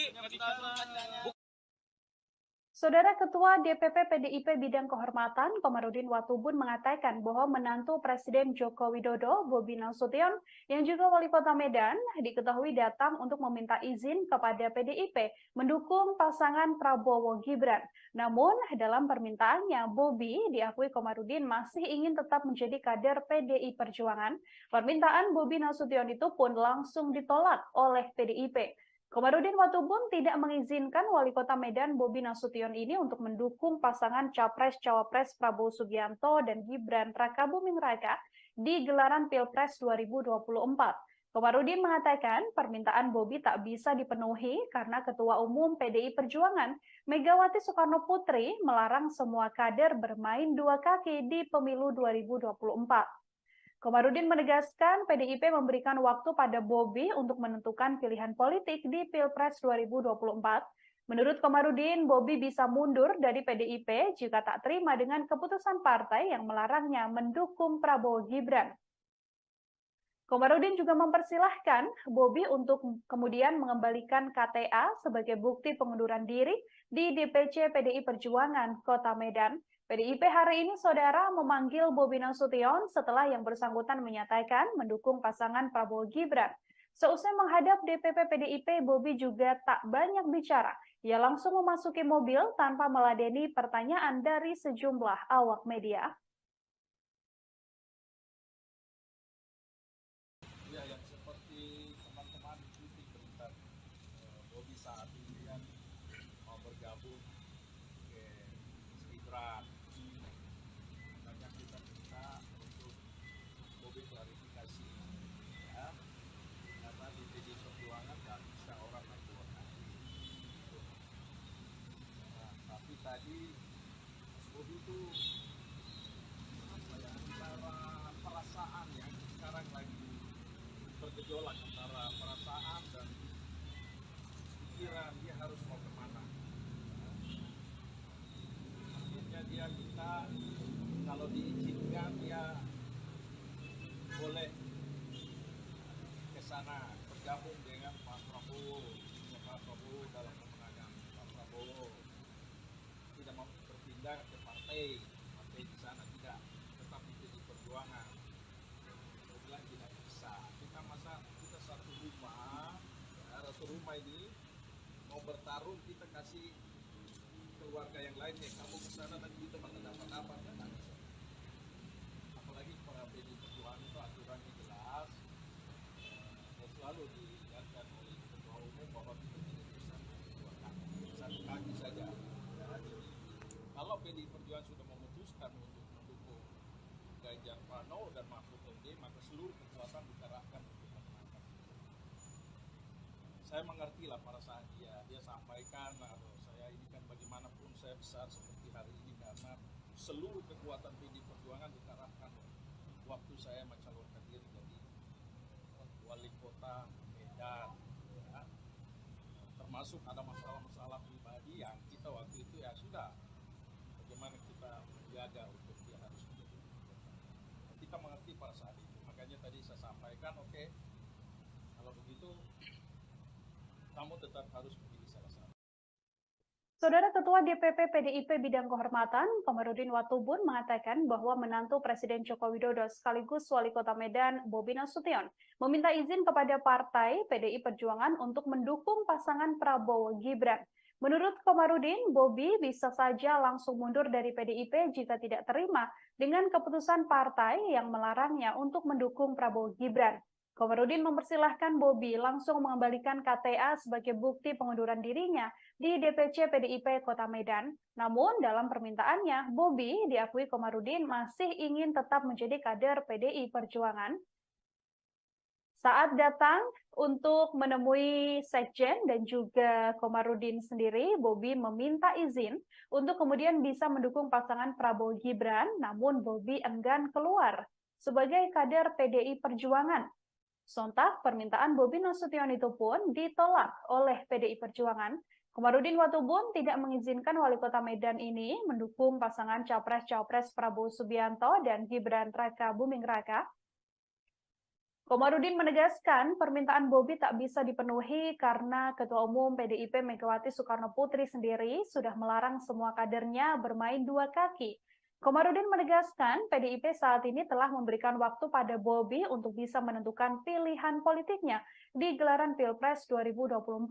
Saudara Ketua DPP PDIP Bidang Kehormatan Komarudin Watubun mengatakan bahwa menantu Presiden Joko Widodo, Bobi Nasution, yang juga Wali Kota Medan, diketahui datang untuk meminta izin kepada PDIP mendukung pasangan Prabowo Gibran. Namun, dalam permintaannya, Bobi diakui Komarudin masih ingin tetap menjadi kader PDI Perjuangan. Permintaan Bobi Nasution itu pun langsung ditolak oleh PDIP. Komarudin Watubun tidak mengizinkan Wali Kota Medan Bobi Nasution ini untuk mendukung pasangan Capres-Cawapres Prabowo Subianto dan Gibran Rakabuming Raka di gelaran Pilpres 2024. Komarudin mengatakan permintaan Bobi tak bisa dipenuhi karena Ketua Umum PDI Perjuangan Megawati Soekarno Putri melarang semua kader bermain dua kaki di pemilu 2024. Komarudin menegaskan PDIP memberikan waktu pada Bobi untuk menentukan pilihan politik di Pilpres 2024. Menurut Komarudin, Bobi bisa mundur dari PDIP jika tak terima dengan keputusan partai yang melarangnya mendukung Prabowo Gibran. Komarudin juga mempersilahkan Bobi untuk kemudian mengembalikan KTA sebagai bukti pengunduran diri di DPC PDI Perjuangan Kota Medan. PDIP hari ini, saudara, memanggil Bobi Nasution setelah yang bersangkutan menyatakan mendukung pasangan Prabowo Gibran. Seusai menghadap DPP PDIP, Bobi juga tak banyak bicara. Ia langsung memasuki mobil tanpa meladeni pertanyaan dari sejumlah awak media. Ya, yang seperti teman-teman ikuti berita Bobi saat ini kan mau bergabung ke Gibran. Makanya kita minta untuk Bobi klarifikasi, ya, karena di PDI Perjuangan nggak bisa orang naik dua kaki. Nah, tapi tadi Bobi itu apa ya, antara perasaan yang sekarang lagi bergejolak antara perasaan dan pikiran, dia harus mau kemana. Akhirnya dia minta kalau diizinkan dia boleh ke sana bergabung dengan Pak Prabowo. Pak Prabowo dalam kemenangan Pak Prabowo tidak mau berpindah ke partai di sana tidak, tetap di Perjuangan. Saya bilang tidak bisa. Kita masa kita satu rumah, ya, satu rumah ini mau bertarung, kita kasih keluarga yang lainnya. Kamu ke sana nanti kita bakal dapat apa? Kan tak bisa. Apalagi para PDI Perjuangan itu aturannya jelas, dan selalu diingatkan oleh Ketua Umum bahwa kita tidak bisa dua kaki, satu kaki saja. Jadi, kalau PDI Perjuangan sudah memutuskan untuk mendukung Ganjar Pranowo dan Mahfud MD, maka seluruh kekuatan dikerahkan untuk memenangkan. Saya mengerti lah perasaan dia sampaikan, saya ini kan bagaimanapun saya besar seperti hari ini karena seluruh kekuatan PDI Perjuangan dikerahkan waktu saya mencalonkan diri jadi wali kota Medan, ya. Termasuk ada masalah-masalah pribadi yang kita waktu itu ya sudah bagaimana kita menjaga untuk dia harus menjadi wali kota. Kita mengerti pada saat itu. tadi saya sampaikan, oke, kalau begitu kamu tetap harus memilih salah satu. Saudara Ketua DPP PDIP Bidang Kehormatan, Komarudin Watubun mengatakan bahwa menantu Presiden Joko Widodo sekaligus Wali Kota Medan, Bobi Nasution, meminta izin kepada Partai PDI Perjuangan untuk mendukung pasangan Prabowo Gibran. Menurut Komarudin, Bobi bisa saja langsung mundur dari PDIP jika tidak terima dengan keputusan partai yang melarangnya untuk mendukung Prabowo Gibran. Komarudin mempersilahkan Bobi langsung mengembalikan KTA sebagai bukti pengunduran dirinya di DPC PDIP Kota Medan. Namun dalam permintaannya, Bobi diakui Komarudin masih ingin tetap menjadi kader PDI Perjuangan. Saat datang untuk menemui Sekjen dan juga Komarudin sendiri, Bobi meminta izin untuk kemudian bisa mendukung pasangan Prabowo Gibran, namun Bobi enggan keluar sebagai kader PDI Perjuangan. Sontak, permintaan Bobi Nasution itu pun ditolak oleh PDI Perjuangan. Komarudin Watubun tidak mengizinkan Wali Kota Medan ini mendukung pasangan Capres-Cawapres Prabowo Subianto dan Gibran Raka Buming Raka. Komarudin menegaskan permintaan Bobi tak bisa dipenuhi karena Ketua Umum PDIP Megawati Soekarno Putri sendiri sudah melarang semua kadernya bermain dua kaki. Komarudin menegaskan PDIP saat ini telah memberikan waktu pada Bobi untuk bisa menentukan pilihan politiknya di gelaran Pilpres 2024.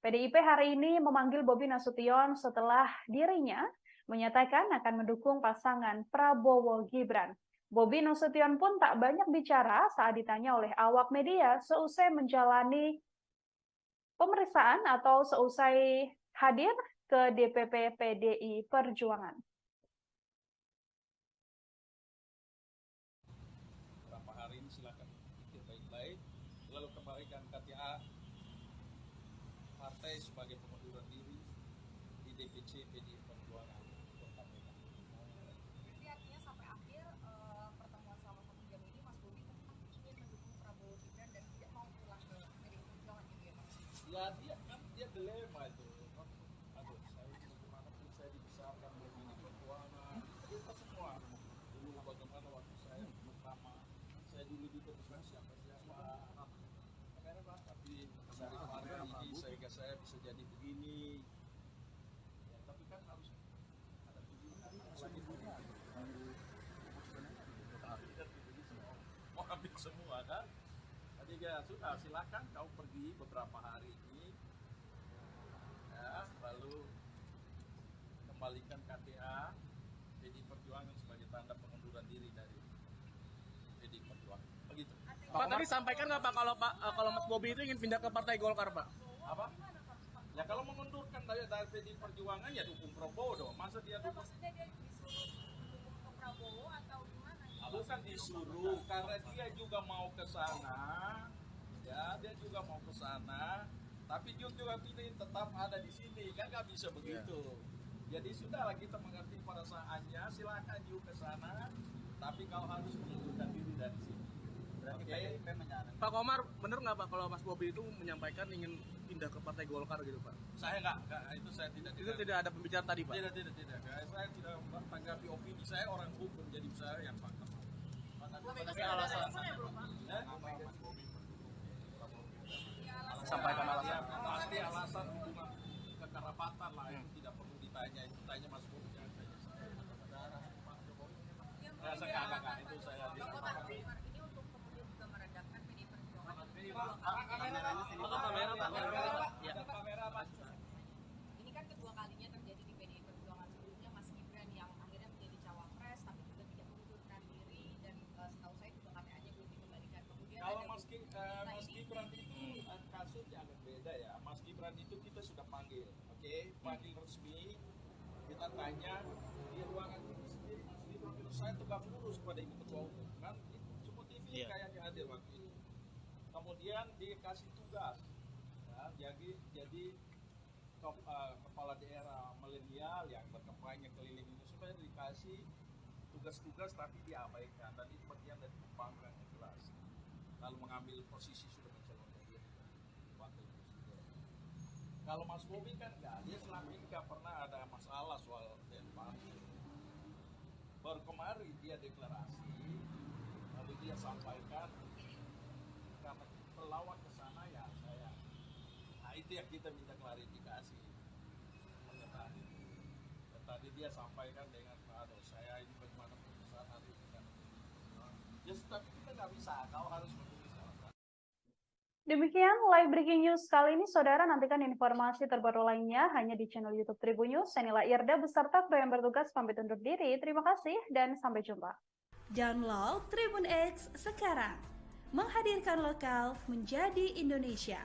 PDIP hari ini memanggil Bobi Nasution setelah dirinya menyatakan akan mendukung pasangan Prabowo Gibran. Bobi Nasution pun tak banyak bicara saat ditanya oleh awak media seusai menjalani pemeriksaan atau seusai hadir ke DPP PDI Perjuangan. Beberapa hari ini silakan pikir baik-baik, lalu kembalikan KTA partai sebagai pengunduran diri di DPC PDI Perjuangan Kota Medan. Berarti artinya sampai akhir pertemuan selama 1 jam ini Mas Bobi tetap ingin mendukung Prabowo Gibran dan tidak mau pulang ke PDI Perjuangan gitu ya Pak? Ya dia dilema itu. Aduh, saya bagaimanapun saya dibesarkan begini perjuangan, kita semua dulu bagaimana waktu saya pertama, saya dulu juga bukan siapa tapi dari partai ini sehingga saya bisa jadi begini. Ya, tapi kan harus ada tujuan lagi mau ambil semua kan. Jadi ya sudah, silakan kau pergi beberapa hari ini, ya, lalu kembalikan KTA PDI Perjuangan sebagai tanda pengunduran diri dari PDI Perjuangan. Begitu. Pak tadi sampaikan nggak Pak kalau Mas Bobi itu ingin pindah ke Partai Golkar Pak? Apa? Ya kalau mengundurkan dari PDI Perjuangan ya dukung Prabowo dong. Masa dia dukung? Maksudnya dia disuruh mendukung ke Prabowo atau gimana? Bukan disuruh, karena dia juga mau ke sana. Ya, dia juga mau ke sana. Tapi juga pilih tetap ada di sini, kan nggak bisa begitu. Jadi sudahlah, kita mengerti pada saatnya, silakan juga ke sana. Tapi kau harus mengundurkan diri dari sini. Berarti PDIP menyarankan. Pak Komar, bener nggak Pak kalau Mas Bobi itu menyampaikan ingin pindah ke Partai Golkar gitu Pak? Saya nggak, itu saya tidak. Itu tidak ada pembicaraan tadi Pak? Tidak. Saya tidak tanggapi opini, saya orang hukum, jadi saya yang fakta. Tapi alasan Sampaikan alasan. Pasti alasan hubungan kekerabatan lah, itu tidak perlu ditanya, itu tanya Mas Bobi, jangan tanya saya. Enggak, itu saya tidak. ini untuk kemudian juga meredakan PDI Perjuangan. Ini kan kedua kalinya terjadi di PDI Perjuangan. Sebelumnya Mas Gibran yang akhirnya menjadi cawapres tapi juga tidak mengundurkan diri dan setahu saya juga KTA-nya belum dikembalikan. Kemudian Kalau ada Mas Gibran itu kasusnya agak beda ya. Mas Gibran itu kita sudah panggil, oke? Panggil resmi, kita tanya di ruangan ini sendiri Mas Gibran itu saya tegak lurus kepada Ibu Ketua Umum kan? Semua TV kayaknya hadir waktu itu. Kemudian dikasih tugas, ya, jadi kepala daerah milenial yang berkampanye keliling itu supaya dikasih tugas-tugas tapi diabaikan, dan itu bagian dari pembangkangan yang jelas. Lalu mengambil posisi sudah mencalonkan diri wakil presiden. Kalau Mas Bobi kan enggak, dia selama ini nggak pernah ada masalah soal Denpasar. Baru kemarin dia deklarasi, lalu dia dia sampaikan karena pelawak ke sana ya saya. Nah itu yang kita minta klarifikasi. Tadi dia sampaikan dengan saya ini bagaimana putusan hari ini kan. Ya tapi kita nggak bisa, kau harus menulis. Demikian live breaking news kali ini, saudara. Nantikan informasi terbaru lainnya hanya di channel YouTube Tribun News. Saya Nila Irda beserta kru yang bertugas pamit undur diri. Terima kasih dan sampai jumpa. Download Tribun X sekarang. Menghadirkan lokal menjadi Indonesia.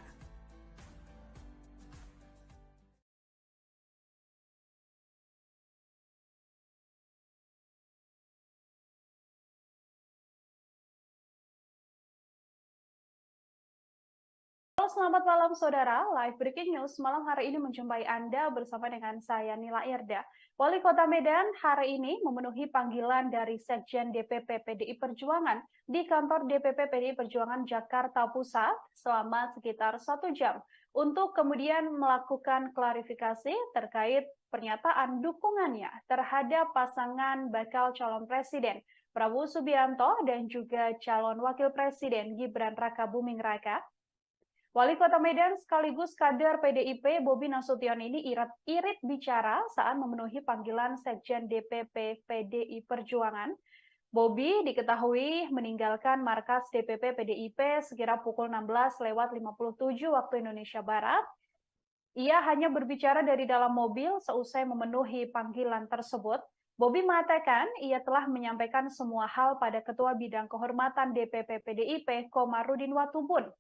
Halo, selamat malam saudara. Live Breaking News malam hari ini menjumpai Anda bersama dengan saya Nila Irda. Wali Kota Medan hari ini memenuhi panggilan dari Sekjen DPP PDI Perjuangan di kantor DPP PDI Perjuangan Jakarta Pusat selama sekitar 1 jam untuk kemudian melakukan klarifikasi terkait pernyataan dukungannya terhadap pasangan bakal calon presiden Prabowo Subianto dan juga calon wakil presiden Gibran Rakabuming Raka. Wali Kota Medan sekaligus kader PDIP Bobi Nasution ini irit bicara saat memenuhi panggilan Sekjen DPP PDI Perjuangan. Bobi diketahui meninggalkan markas DPP PDIP sekira pukul 16:57 waktu Indonesia Barat. Ia hanya berbicara dari dalam mobil seusai memenuhi panggilan tersebut. Bobi mengatakan ia telah menyampaikan semua hal pada Ketua Bidang Kehormatan DPP PDIP Komarudin Watubun.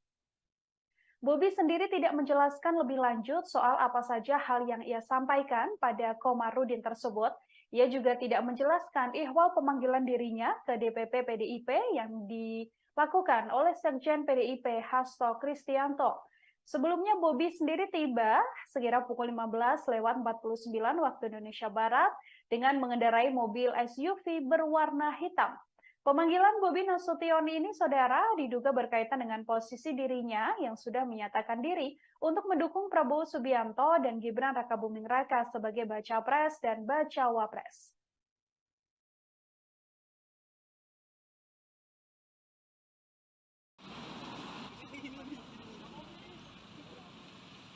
Bobi sendiri tidak menjelaskan lebih lanjut soal apa saja hal yang ia sampaikan pada Komarudin tersebut. Ia juga tidak menjelaskan ihwal pemanggilan dirinya ke DPP PDIP yang dilakukan oleh Sekjen PDIP Hasto Kristianto. Sebelumnya Bobi sendiri tiba sekira pukul 15:49 waktu Indonesia Barat dengan mengendarai mobil SUV berwarna hitam. Pemanggilan Bobi Nasution ini, saudara, diduga berkaitan dengan posisi dirinya yang sudah menyatakan diri untuk mendukung Prabowo Subianto dan Gibran Rakabuming Raka sebagai baca pres dan bacawa pres.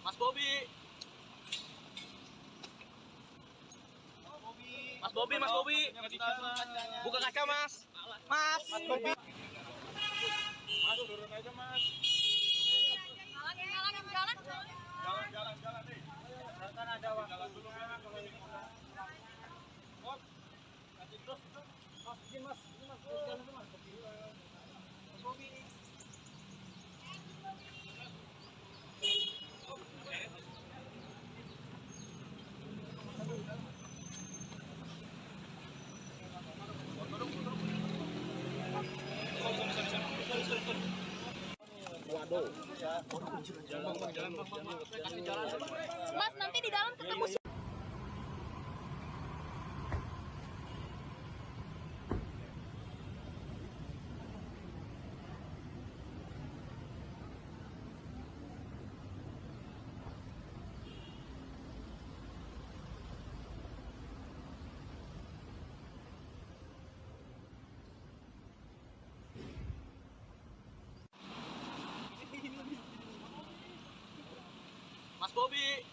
Mas Bobi. Mas Bobi, Mas Bobi. Buka kaca, Mas. Mas Bobi. Mas turun aja mas. Jalan nih. Kan ada waktu dulu kan kalau ini. Mas, nanti terus mas ini mas, jalan itu mas. Mas Bobi. Mas, nanti di dalam ketemu. Mas Bobi.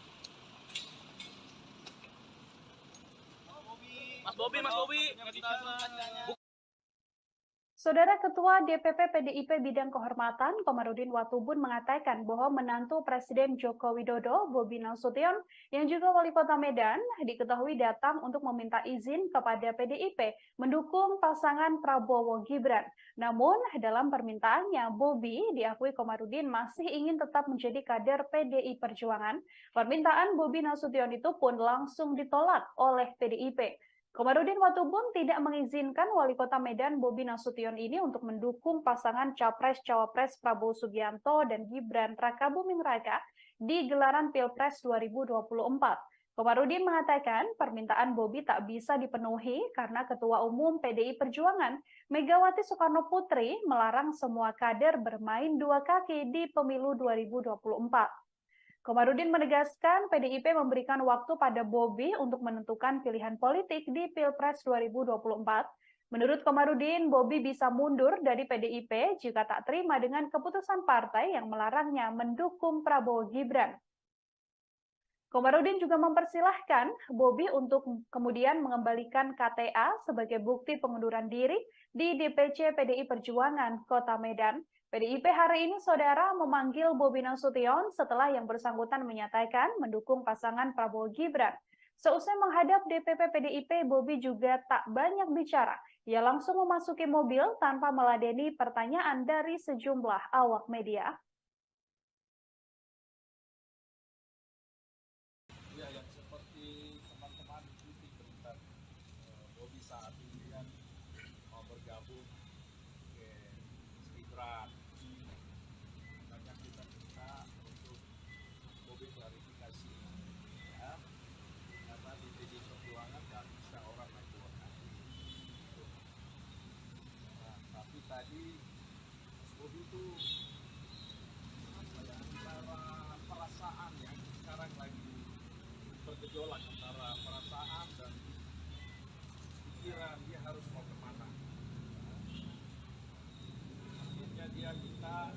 Mas Bobi, Mas Bobi. Saudara Ketua DPP PDIP Bidang Kehormatan Komarudin Watubun mengatakan bahwa menantu Presiden Joko Widodo, Bobi Nasution, yang juga Wali Kota Medan, diketahui datang untuk meminta izin kepada PDIP mendukung pasangan Prabowo Gibran. Namun, dalam permintaannya, Bobi diakui Komarudin masih ingin tetap menjadi kader PDI Perjuangan. Permintaan Bobi Nasution itu pun langsung ditolak oleh PDIP. Komarudin Watubun tidak mengizinkan Wali Kota Medan Bobi Nasution ini untuk mendukung pasangan Capres-Cawapres Prabowo Subianto dan Gibran Rakabuming Raka di gelaran Pilpres 2024. Komarudin mengatakan permintaan Bobi tak bisa dipenuhi karena Ketua Umum PDI Perjuangan Megawati Soekarno Putri melarang semua kader bermain dua kaki di pemilu 2024. Komarudin menegaskan PDIP memberikan waktu pada Bobi untuk menentukan pilihan politik di Pilpres 2024. Menurut Komarudin, Bobi bisa mundur dari PDIP jika tak terima dengan keputusan partai yang melarangnya mendukung Prabowo Gibran. Komarudin juga mempersilahkan Bobi untuk kemudian mengembalikan KTA sebagai bukti pengunduran diri di DPC PDI Perjuangan Kota Medan. PDIP hari ini, saudara, memanggil Bobi Nasution setelah yang bersangkutan menyatakan mendukung pasangan Prabowo Gibran. Seusai menghadap DPP PDIP, Bobi juga tak banyak bicara. Ia langsung memasuki mobil tanpa meladeni pertanyaan dari sejumlah awak media. Ya, yang seperti teman-teman ikuti berita Bobi saat ini kan mau bergabung ke Gibran. Makanya kita minta untuk Bobi klarifikasi, ya, karena di PDI Perjuangan nggak bisa orang naik dua kaki. Nah, tapi tadi Bobi itu antara perasaan yang sekarang lagi bergejolak antara perasaan dan pikiran, dia harus mau kemana. Akhirnya dia minta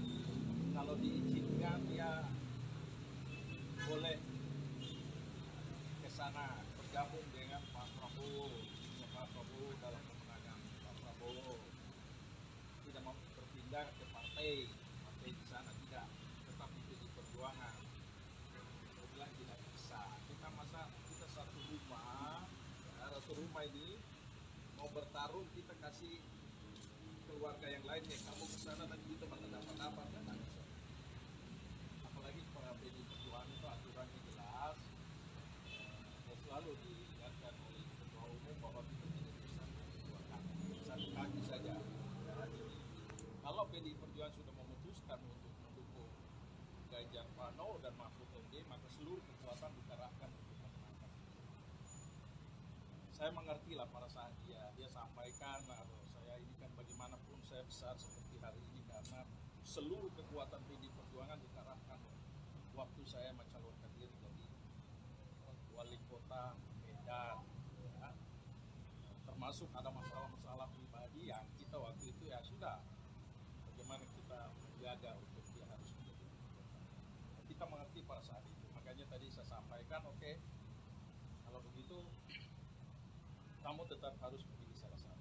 kalau diizinkan dia boleh ke sana bergabung dengan Pak Prabowo. Pak Prabowo dalam kemenangan Pak Prabowo tidak mau berpindah ke partai di sana tidak, tetap di Perjuangan. Saya bilang tidak bisa, kita masa kita satu rumah ini mau bertarung, kita kasih keluarga yang lainnya, kamu ke sana nanti kita bakal dapat apa, kan nggak bisa. Apalagi para PDI Perjuangan itu aturannya jelas, dan selalu diingatkan oleh Ketua Umum bahwa kita tidak bisa dua kaki, satu kaki saja. Kalau PDI Perjuangan sudah memutuskan untuk mendukung Ganjar Pranowo dan Mahfud MD, maka seluruh kekuatan dikerahkan untuk memenangkan. Saya mengerti lah perasaan dia sampaikan, saya ini kan bagaimanapun saya besar seperti hari ini karena seluruh kekuatan PDI Perjuangan dikerahkan waktu saya mencalonkan diri jadi wali kota Medan, ya. Termasuk ada masalah-masalah pribadi yang kita waktu itu ya sudah, bagaimana kita menjaga untuk dia harus menjadi wali kota. Kita mengerti pada saat itu, makanya tadi saya sampaikan, oke, kalau begitu kamu tetap harus memilih salah satu.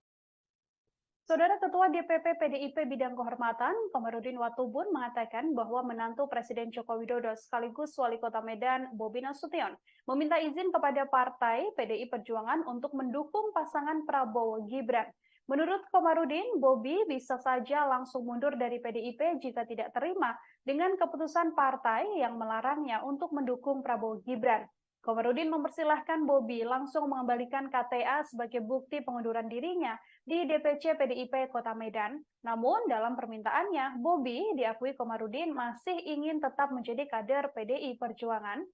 Saudara Ketua DPP PDIP Bidang Kehormatan, Komarudin Watubun, mengatakan bahwa menantu Presiden Joko Widodo sekaligus Wali Kota Medan, Bobi Nasution, meminta izin kepada Partai PDI Perjuangan untuk mendukung pasangan Prabowo Gibran. Menurut Komarudin, Bobi bisa saja langsung mundur dari PDIP jika tidak terima dengan keputusan partai yang melarangnya untuk mendukung Prabowo Gibran. Komarudin mempersilahkan Bobi langsung mengembalikan KTA sebagai bukti pengunduran dirinya di DPC PDIP Kota Medan. Namun dalam permintaannya, Bobi diakui Komarudin masih ingin tetap menjadi kader PDI Perjuangan.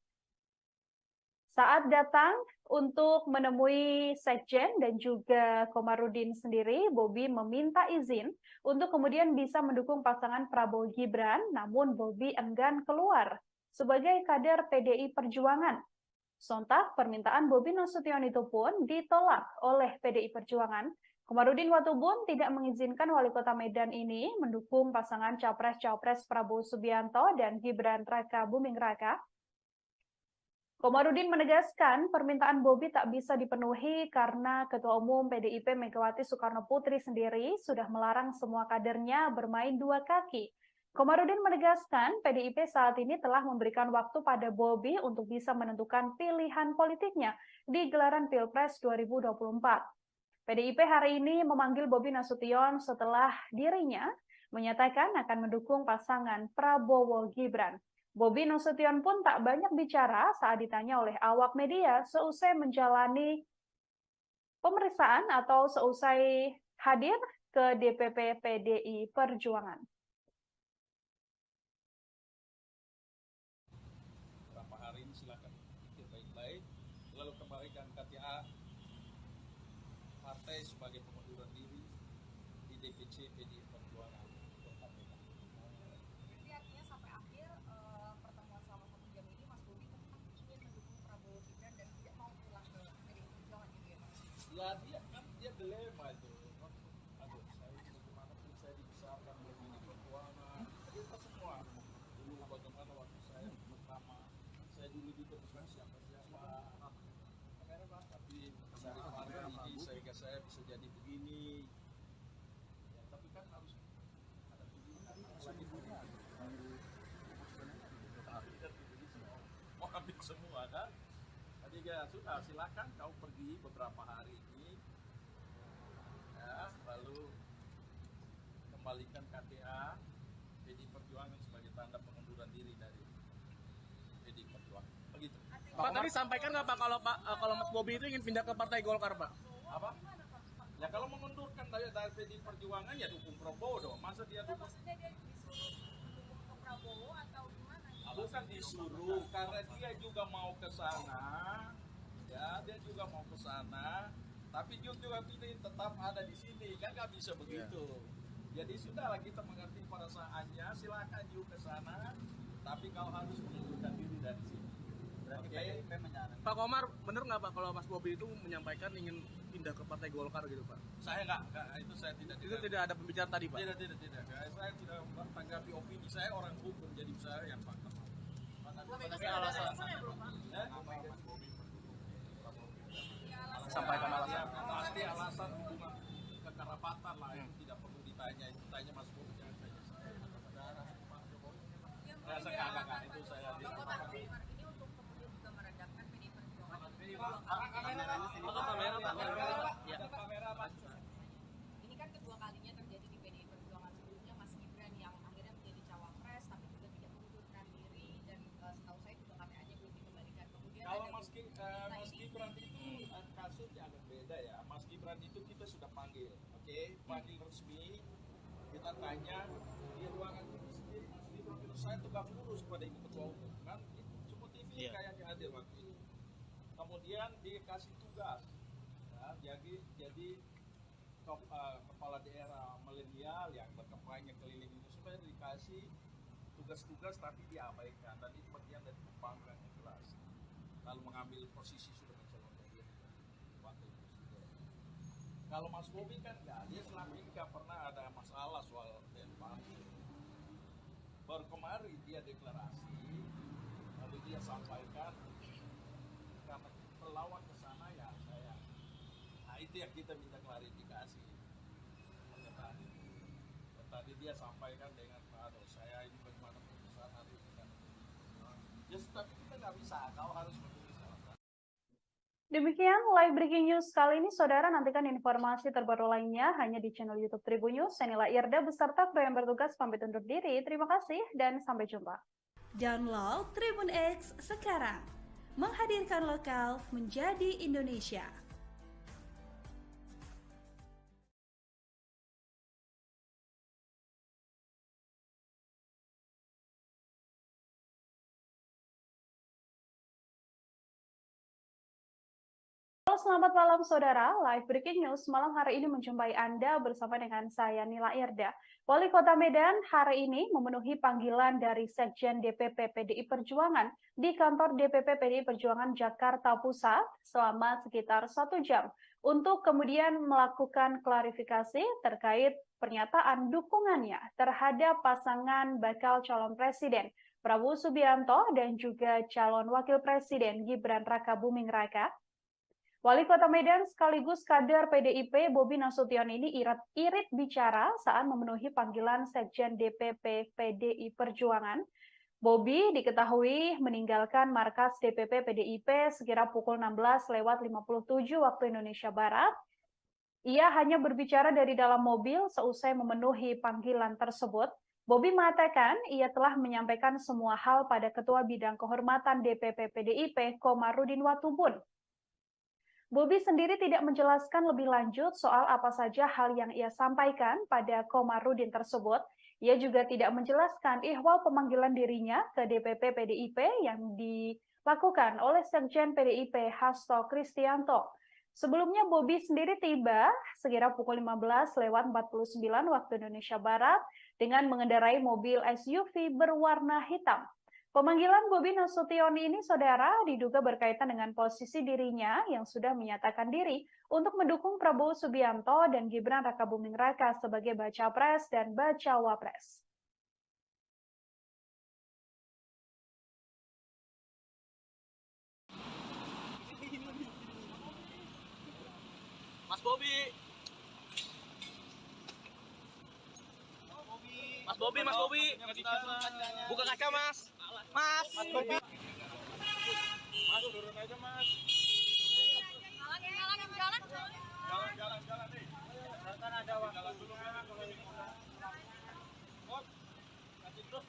Saat datang untuk menemui Sekjen dan juga Komarudin sendiri, Bobi meminta izin untuk kemudian bisa mendukung pasangan Prabowo Gibran, namun Bobi enggan keluar sebagai kader PDI Perjuangan. Sontak, permintaan Bobi Nasution itu pun ditolak oleh PDI Perjuangan. Komarudin Watubun tidak mengizinkan Wali Kota Medan ini mendukung pasangan Capres-Cawapres Prabowo Subianto dan Gibran Raka Buming Raka. Komarudin menegaskan permintaan Bobi tak bisa dipenuhi karena Ketua Umum PDIP Megawati Soekarno Putri sendiri sudah melarang semua kadernya bermain dua kaki. Komarudin menegaskan PDIP saat ini telah memberikan waktu pada Bobi untuk bisa menentukan pilihan politiknya di gelaran Pilpres 2024. PDIP hari ini memanggil Bobi Nasution setelah dirinya menyatakan akan mendukung pasangan Prabowo Gibran. Bobi Nasution pun tak banyak bicara saat ditanya oleh awak media seusai menjalani pemeriksaan atau seusai hadir ke DPP PDI Perjuangan. Beberapa hari ini silakan pikir baik-baik, lalu kembalikan KTA partai sebagai pengunduran diri di DPC PDI Perjuangan Kota Medan. Berarti artinya sampai akhir pertemuan selama 1 jam ini Mas Bobi tetap ingin mendukung Prabowo Gibran dan tidak mau pulang ke PDI Perjuangan gitu ya Mas? Ya dia dilema itu. diputuskan siapa-siapa. Tapi daripada ini sehingga saya bisa jadi begini. Ya, tapi kan harus ada tujuan lagi punya. Mau ambil semua kan? Jadi ya sudah, silakan kau pergi beberapa hari ini, ya, lalu kembalikan KTA PDI Perjuangan sebagai tanda pengunduran diri dari PDI Perjuangan. Begitu. Pak tadi sampaikan nggak Pak kalau Mas Bobi itu ingin pindah ke Partai Golkar Pak? Apa? Ya kalau mengundurkan dari PDI Perjuangan ya dukung Prabowo dong. Masa dia dukung? Maksudnya dia disuruh mendukung ke Prabowo atau gimana? Bukan disuruh, karena dia juga mau ke sana. Ya, dia juga mau ke sana. Tapi juga ini tetap ada di sini, kan nggak bisa begitu. Jadi sudahlah, kita mengerti perasaannya. Silakan juga ke sana. Tapi kau harus mengundurkan diri dari sini. Berarti PDIP menyarankan. Pak Komar, bener nggak Pak kalau Mas Bobi itu menyampaikan ingin pindah ke Partai Golkar gitu Pak? Saya nggak, itu saya tidak. Itu tidak ada pembicaraan tadi Pak? Tidak. Saya tidak tanggapi opini. Saya orang hukum, jadi saya yang fakta. Tapi alasan Sampaikan alasan. Pasti alasan hubungan kekerabatan lah, itu tidak perlu ditanya. Itu tanya Mas Bobi, jangan tanya saya. Enggak, itu saya tidak. ini untuk kemudian juga meredakan PDI Perjuangan. Ini kan kedua kalinya terjadi di PDI Perjuangan. Sebelumnya Mas Gibran yang akhirnya menjadi cawapres tapi juga tidak mengundurkan diri, dan setahu saya juga KTA-nya belum dikembalikan. Kemudian Kalau ada Mas Gibran itu kasusnya agak beda ya. Mas Gibran itu kita sudah panggil, oke? Panggil resmi, kita tanya di ruangan itu sendiri, Mas Gibran itu saya tegak lurus kepada Ibu Ketua Umum, kan? Semua TV kayaknya hadir waktu itu. Kemudian dikasih tugas, ya, jadi kepala daerah milenial yang berkampanye keliling itu supaya dikasih tugas-tugas tapi diabaikan, dan itu bagian dari pembangkang yang jelas. Lalu mengambil posisi sudah mencalonkan diri wakil presiden. Kalau Mas Bobi kan enggak, dia selama ini nggak pernah ada masalah soal Denpasar. Baru kemarin dia deklarasi, lalu dia sampaikan karena pelawak ke sana ya saya. Nah itu yang kita minta klarifikasi. Tadi dia sampaikan dengan Pak saya ini bagaimana putusan hari ini kan. Ya tapi kita nggak bisa, kau harus menulis alasan. Demikian live breaking news kali ini, saudara. Nantikan informasi terbaru lainnya hanya di channel YouTube Tribun News. Saya Nila Irda beserta kru yang bertugas pamit undur diri. Terima kasih dan sampai jumpa. Download Tribun X sekarang. Menghadirkan lokal menjadi Indonesia. Halo, selamat malam saudara. Live breaking news malam hari ini menjumpai Anda bersama dengan saya Nila Irda. Wali Kota Medan hari ini memenuhi panggilan dari Sekjen DPP PDI Perjuangan di kantor DPP PDI Perjuangan Jakarta Pusat selama sekitar 1 jam untuk kemudian melakukan klarifikasi terkait pernyataan dukungannya terhadap pasangan bakal calon presiden Prabowo Subianto dan juga calon wakil presiden Gibran Rakabuming Raka. Wali Kota Medan sekaligus kader PDIP Bobi Nasution ini irit bicara saat memenuhi panggilan Sekjen DPP PDI Perjuangan. Bobi diketahui meninggalkan markas DPP PDIP sekira pukul 16:57 waktu Indonesia Barat. Ia hanya berbicara dari dalam mobil seusai memenuhi panggilan tersebut. Bobi mengatakan ia telah menyampaikan semua hal pada Ketua Bidang Kehormatan DPP PDIP Komarudin Watubun. Bobi sendiri tidak menjelaskan lebih lanjut soal apa saja hal yang ia sampaikan pada Komarudin tersebut. Ia juga tidak menjelaskan ihwal pemanggilan dirinya ke DPP PDIP yang dilakukan oleh Sekjen PDIP Hasto Kristianto. Sebelumnya Bobi sendiri tiba sekira pukul 15:49 waktu Indonesia Barat dengan mengendarai mobil SUV berwarna hitam. Pemanggilan Bobi Nasution ini, saudara, diduga berkaitan dengan posisi dirinya yang sudah menyatakan diri untuk mendukung Prabowo Subianto dan Gibran Rakabuming Raka sebagai baca pres dan bacawa pres. Mas Bobi. Mas Bobi, Mas Bobi. Buka kaca, Mas. Mas. Mas Bobi. Mas turun aja Mas. Jalan nih. Kan ada waktu dulu Mas. Mas, kasih terus.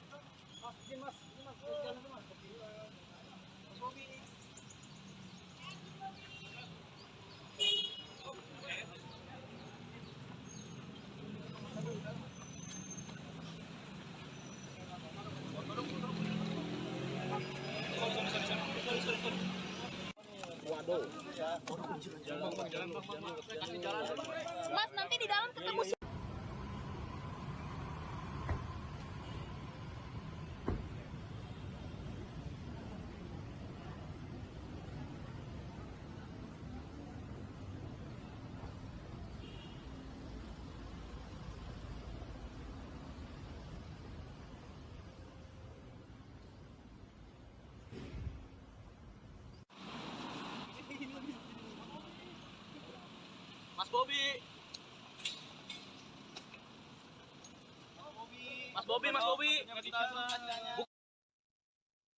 Mas, ini Mas, jalan itu Mas. Mas Bobi. Mas, nanti di dalam ketemu. Mas Bobi. Mas Bobi, Mas Bobi.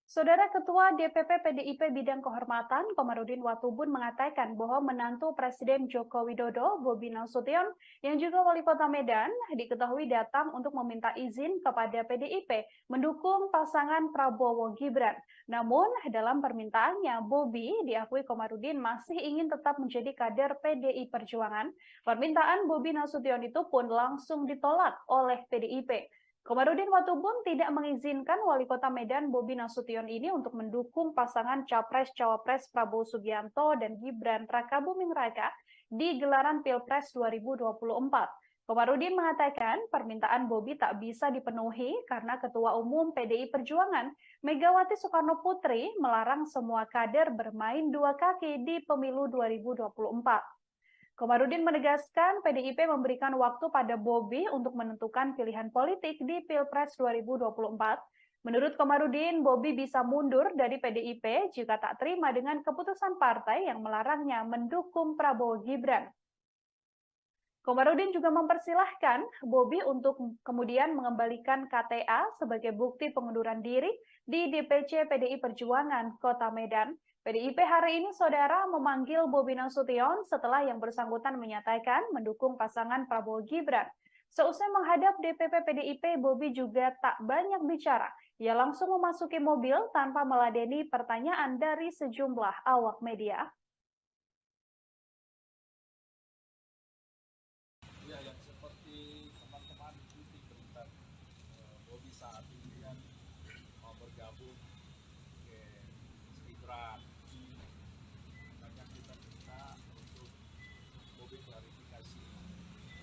Saudara Ketua DPP PDIP Bidang Kehormatan Komarudin Watubun mengatakan bahwa menantu Presiden Joko Widodo, Bobi Nasution, yang juga Wali Kota Medan, diketahui datang untuk meminta izin kepada PDIP mendukung pasangan Prabowo Gibran. Namun, dalam permintaannya, Bobi diakui Komarudin masih ingin tetap menjadi kader PDI Perjuangan. Permintaan Bobi Nasution itu pun langsung ditolak oleh PDIP. Komarudin Watubun tidak mengizinkan Wali Kota Medan Bobi Nasution ini untuk mendukung pasangan Capres-Cawapres Prabowo Subianto dan Gibran Rakabuming Raka di gelaran Pilpres 2024. Komarudin mengatakan permintaan Bobi tak bisa dipenuhi karena Ketua Umum PDI Perjuangan Megawati Soekarno Putri melarang semua kader bermain dua kaki di pemilu 2024. Komarudin menegaskan PDIP memberikan waktu pada Bobi untuk menentukan pilihan politik di Pilpres 2024. Menurut Komarudin, Bobi bisa mundur dari PDIP jika tak terima dengan keputusan partai yang melarangnya mendukung Prabowo Gibran. Komarudin juga mempersilahkan Bobi untuk kemudian mengembalikan KTA sebagai bukti pengunduran diri di DPC PDI Perjuangan Kota Medan. PDIP hari ini, saudara, memanggil Bobi Nasution setelah yang bersangkutan menyatakan mendukung pasangan Prabowo Gibran. Seusai menghadap DPP PDIP, Bobi juga tak banyak bicara. Ia langsung memasuki mobil tanpa meladeni pertanyaan dari sejumlah awak media. Ya, yang seperti teman-teman ikuti berita Bobi saat ini kan mau bergabung ke Gibran. Makanya kita minta untuk Bobi klarifikasi,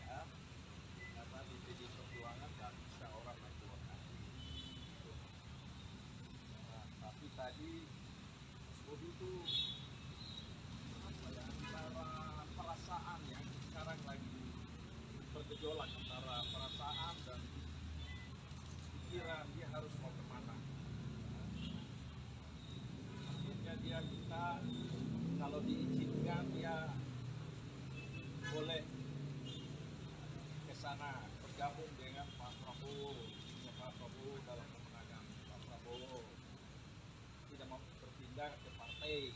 ya, karena di PD Perjuangan nggak bisa orang naik dua kaki. Nah, tapi tadi Bobi itu apa ya, antara perasaan yang sekarang lagi bergejolak antara perasaan dan pikiran, dia harus mau kemana. Akhirnya dia minta kalau diizinkan dia boleh ke sana bergabung dengan Pak Prabowo, dalam kemenangan Pak Prabowo, tidak mau berpindah ke partai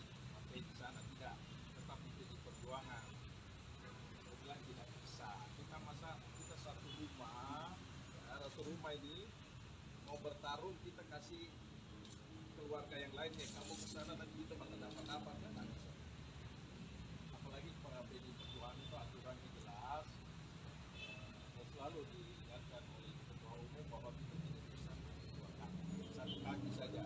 di sana, tidak, tetap di Perjuangan. Saya bilang tidak bisa, kita masa kita satu rumah ini mau bertarung, kita kasih keluarga yang lainnya, kamu ke sana nanti kita bakal dapat apa, kan tak bisa. Apalagi para PDI Perjuangan itu aturannya jelas, dan selalu diingatkan oleh Ketua Umum bahwa kita tidak bisa dua kaki, satu kaki saja.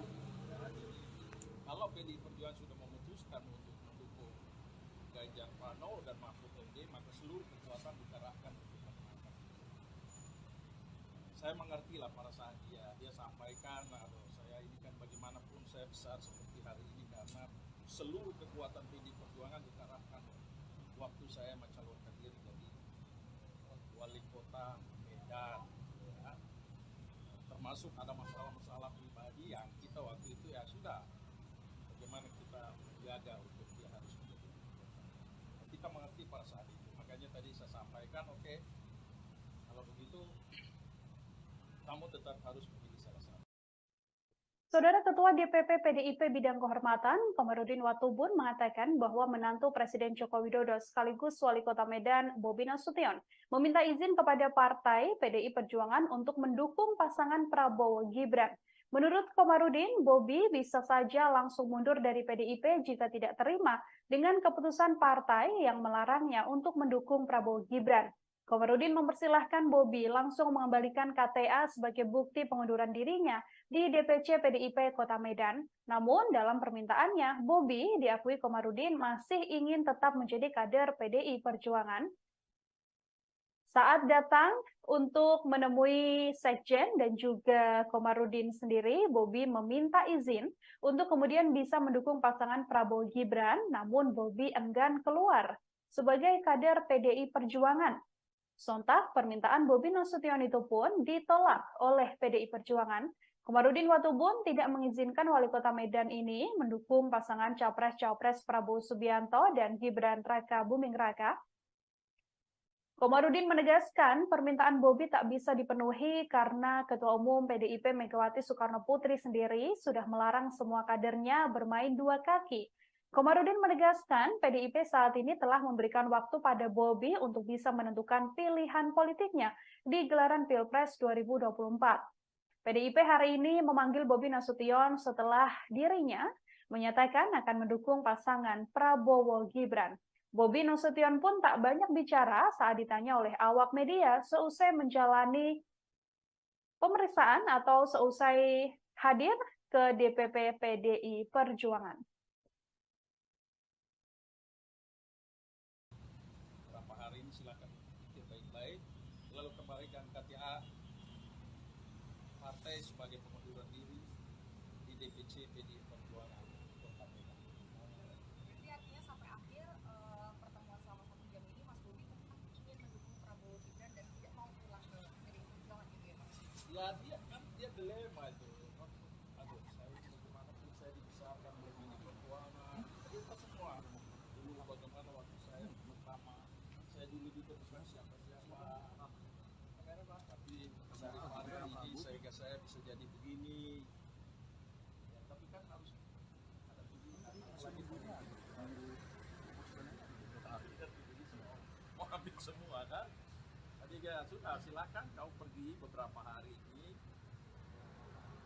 Kalau PDI Perjuangan sudah memutuskan untuk mendukung Ganjar Pranowo dan Mahfud MD, maka seluruh kekuatan dikerahkan untuk memenangkan. Saya mengerti lah perasaan dia sampaikan, atau saya ini kan bagaimanapun saya besar seperti hari ini karena seluruh kekuatan PDI Perjuangan dikerahkan waktu saya mencalonkan diri jadi Wali Kota Medan, ya. Termasuk ada masalah-masalah pribadi yang kita waktu itu ya sudah, bagaimana kita menjaga untuk dia harus menjadi wali kota. Kita mengerti pada saat itu. makanya tadi saya sampaikan, oke, kalau begitu kamu tetap harus memilih salah satu. Saudara Ketua DPP PDIP Bidang Kehormatan, Komarudin Watubun mengatakan bahwa menantu Presiden Joko Widodo sekaligus Wali Kota Medan, Bobi Nasution, meminta izin kepada Partai PDI Perjuangan untuk mendukung pasangan Prabowo Gibran. Menurut Komarudin, Bobi bisa saja langsung mundur dari PDIP jika tidak terima dengan keputusan partai yang melarangnya untuk mendukung Prabowo Gibran. Komarudin mempersilahkan Bobi langsung mengembalikan KTA sebagai bukti pengunduran dirinya di DPC PDIP Kota Medan. Namun dalam permintaannya, Bobi diakui Komarudin masih ingin tetap menjadi kader PDI Perjuangan. Saat datang untuk menemui Sekjen dan juga Komarudin sendiri, Bobi meminta izin untuk kemudian bisa mendukung pasangan Prabowo Gibran, namun Bobi enggan keluar sebagai kader PDI Perjuangan. Sontak, permintaan Bobi Nasution itu pun ditolak oleh PDI Perjuangan. Komarudin Watubun tidak mengizinkan Wali Kota Medan ini mendukung pasangan Capres-Cawapres Prabowo Subianto dan Gibran Raka Buming Raka. Komarudin menegaskan permintaan Bobi tak bisa dipenuhi karena Ketua Umum PDIP Megawati Soekarno Putri sendiri sudah melarang semua kadernya bermain dua kaki. Komarudin menegaskan PDIP saat ini telah memberikan waktu pada Bobi untuk bisa menentukan pilihan politiknya di gelaran Pilpres 2024. PDIP hari ini memanggil Bobi Nasution setelah dirinya menyatakan akan mendukung pasangan Prabowo Gibran. Bobi Nasution pun tak banyak bicara saat ditanya oleh awak media seusai menjalani pemeriksaan atau seusai hadir ke DPP PDI Perjuangan. Beberapa hari ini silakan pikir baik-baik, lalu kembalikan KTA partai sebagai pengunduran diri di DPC PDI Perjuangan Kota Medan. Berarti artinya sampai akhir pertemuan selama 1 jam ini Mas Bobi tetap ingin mendukung Prabowo Gibran dan tidak mau pulang ke PDI Perjuangan gitu ya Pak? Ya dia dilema itu. Aduh, saya bagaimanapun saya dibesarkan oleh PDI Perjuangan. Kita semua dulu bagaimana waktu saya pertama, saya dulu juga bukan siapa-siapa. Tapi dari ini sehingga saya bisa jadi begini. Ya, tapi kan harus ada pilihan lagi punya. Mau ambil semua kan? Jadi ya sudah silakan kau pergi beberapa hari ini,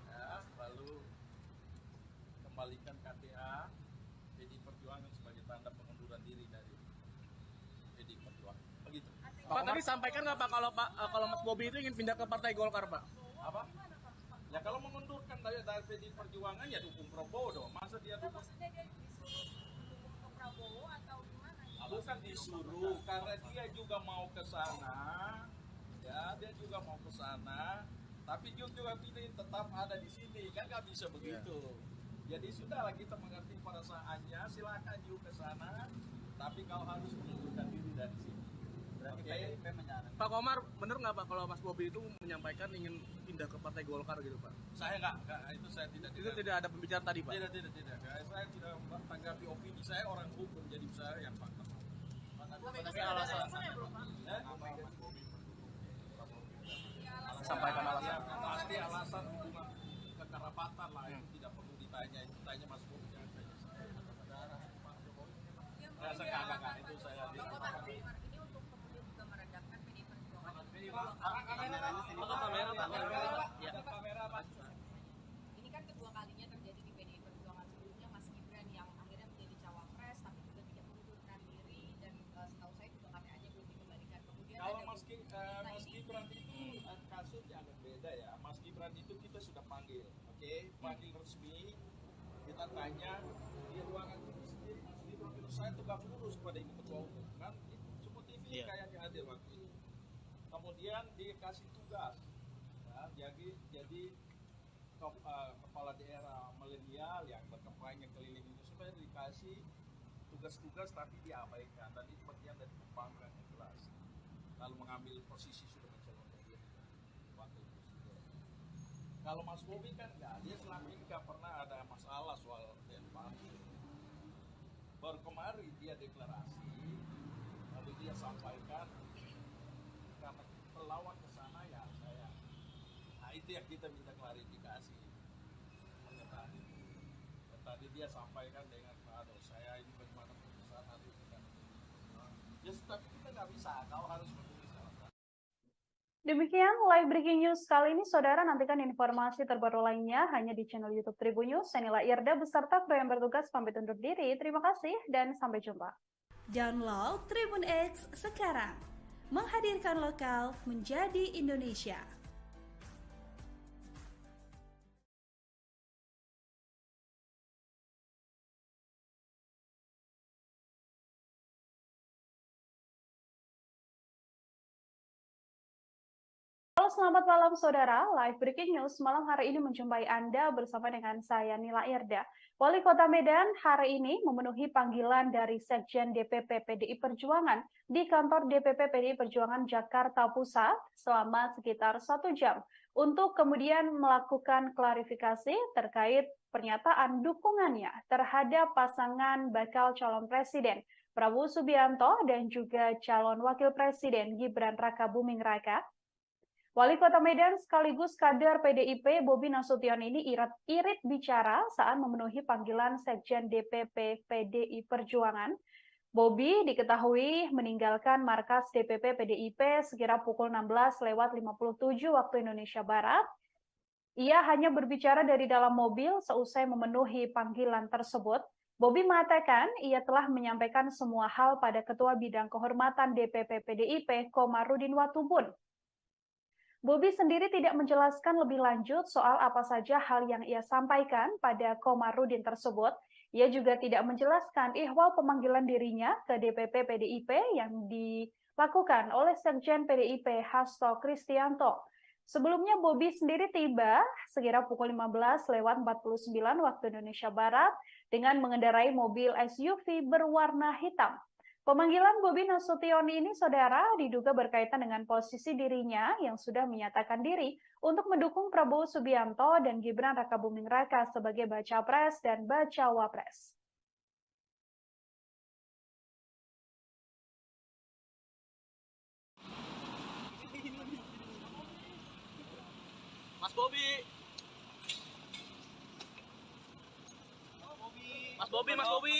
ya, lalu kembalikan KTA PDI Perjuangan sebagai tanda pengunduran diri dari PDI Perjuangan. Begitu. Pak tadi sampaikan nggak Pak kalau Mas Bobi itu ingin pindah ke Partai Golkar Pak? Apa? Ya kalau mengundurkan dari PDI Perjuangan ya dukung Prabowo dong. Masa dia dukung? Maksudnya dia disuruh mendukung ke Prabowo atau gimana? Bukan disuruh, karena dia juga mau ke sana. Ya, dia juga mau ke sana. Tapi juga pilih tetap ada di sini, kan nggak bisa begitu. Jadi sudahlah kita mengerti perasaannya. Silakan juga ke sana. Tapi kau harus mengundurkan diri dari sini. Oke. Pak Komar, bener nggak Pak kalau Mas Bobi itu menyampaikan ingin pindah ke Partai Golkar gitu Pak? Saya nggak, itu saya tidak. Itu tidak ada pembicaraan tadi Pak? Tidak. Saya tidak tanggapi opini saya orang hukum, jadi saya yang fakta. Tapi alasan Sampaikan alasan. Pasti alasan hubungan kekerabatan lah, itu tidak perlu ditanya. Itu tanya Mas Bobi, jangan tanya saya. Saudara Pak Jokowi. Saya enggak, itu saya ini untuk kemudian juga meredakan PDI Perjuangan. Ini kan kedua kalinya terjadi di PDI Perjuangan. Sebelumnya Mas Gibran yang akhirnya menjadi cawapres tapi juga tidak mengundurkan diri dan setahu saya juga KTA-nya belum dikembalikan. Kemudian kalau ada Mas Gibran itu kasusnya agak beda ya. Mas Gibran itu kita sudah panggil, oke? Panggil resmi. Kita tanya di ruangan itu sendiri, Mas Gibran itu saya tegak lurus kepada Ibu Ketua Umum kan? Semua TV kayaknya hadir waktu itu. Kemudian dikasih tugas, ya, jadi kepala daerah milenial yang berkampanye keliling itu supaya dikasih tugas-tugas tapi diabaikan, dan itu bagian dari pembangkangan yang jelas. Lalu mengambil posisi sudah mencalonkan diri wakil presiden. Kalau Mas Bobi kan enggak, dia selama ini nggak pernah ada masalah soal Denpasar. Baru kemarin dia deklarasi, lalu dia sampaikan itu yang kita minta klarifikasi. Tadi dia sampaikan dengan aduh saya ini bagaimana putusan nanti bukan. Ya tapi kita nggak bisa, kau harus menulis alasan. Demikian live breaking news kali ini, saudara. Nantikan informasi terbaru lainnya hanya di channel YouTube Tribun News. Saya Nila Irda beserta kru yang bertugas pamit undur diri. Terima kasih dan sampai jumpa. Download Tribun X sekarang. Menghadirkan lokal menjadi Indonesia. Halo, selamat malam saudara. Live breaking news malam hari ini menjumpai Anda bersama dengan saya Nila Irda. Wali Kota Medan hari ini memenuhi panggilan dari Sekjen DPP PDI Perjuangan di kantor DPP PDI Perjuangan Jakarta Pusat selama sekitar 1 jam untuk kemudian melakukan klarifikasi terkait pernyataan dukungannya terhadap pasangan bakal calon presiden Prabowo Subianto dan juga calon wakil presiden Gibran Rakabuming Raka. Wali Kota Medan sekaligus kader PDIP Bobi Nasution ini irit bicara saat memenuhi panggilan Sekjen DPP PDI Perjuangan. Bobi diketahui meninggalkan markas DPP PDIP sekira pukul 16:57 waktu Indonesia Barat. Ia hanya berbicara dari dalam mobil seusai memenuhi panggilan tersebut. Bobi mengatakan ia telah menyampaikan semua hal pada Ketua Bidang Kehormatan DPP PDIP Komarudin Watubun. Bobi sendiri tidak menjelaskan lebih lanjut soal apa saja hal yang ia sampaikan pada Komarudin tersebut. Ia juga tidak menjelaskan ihwal pemanggilan dirinya ke DPP PDIP yang dilakukan oleh Sekjen PDIP Hasto Kristianto. Sebelumnya Bobi sendiri tiba sekira pukul 15:49 waktu Indonesia Barat dengan mengendarai mobil SUV berwarna hitam. Pemanggilan Bobi Nasution ini, saudara, diduga berkaitan dengan posisi dirinya yang sudah menyatakan diri untuk mendukung Prabowo Subianto dan Gibran Rakabuming Raka sebagai baca pres dan bacawa pres. Mas Bobi. Mas Bobi, Mas Bobi.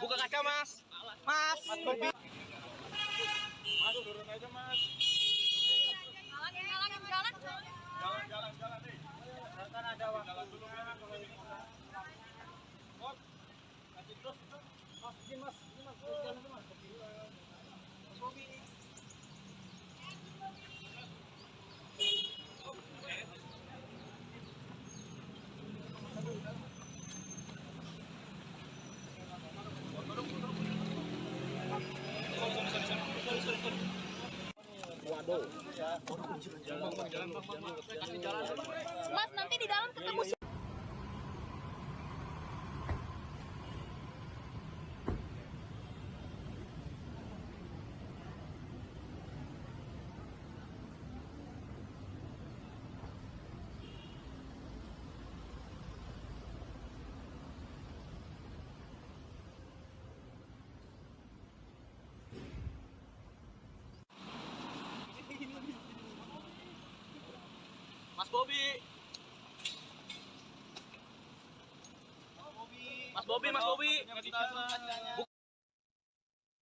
Buka kaca, Mas. Mas Bobi. Mas turun aja mas. Jalan nih. Kan ada waktu dulu kan kalau ini. Mas, kasih terus. Mas, ini mas, jalan itu mas. Mas Bobi. Mas, nanti di dalam ketemu. Mas Bobi. Mas Bobi, Mas Bobi.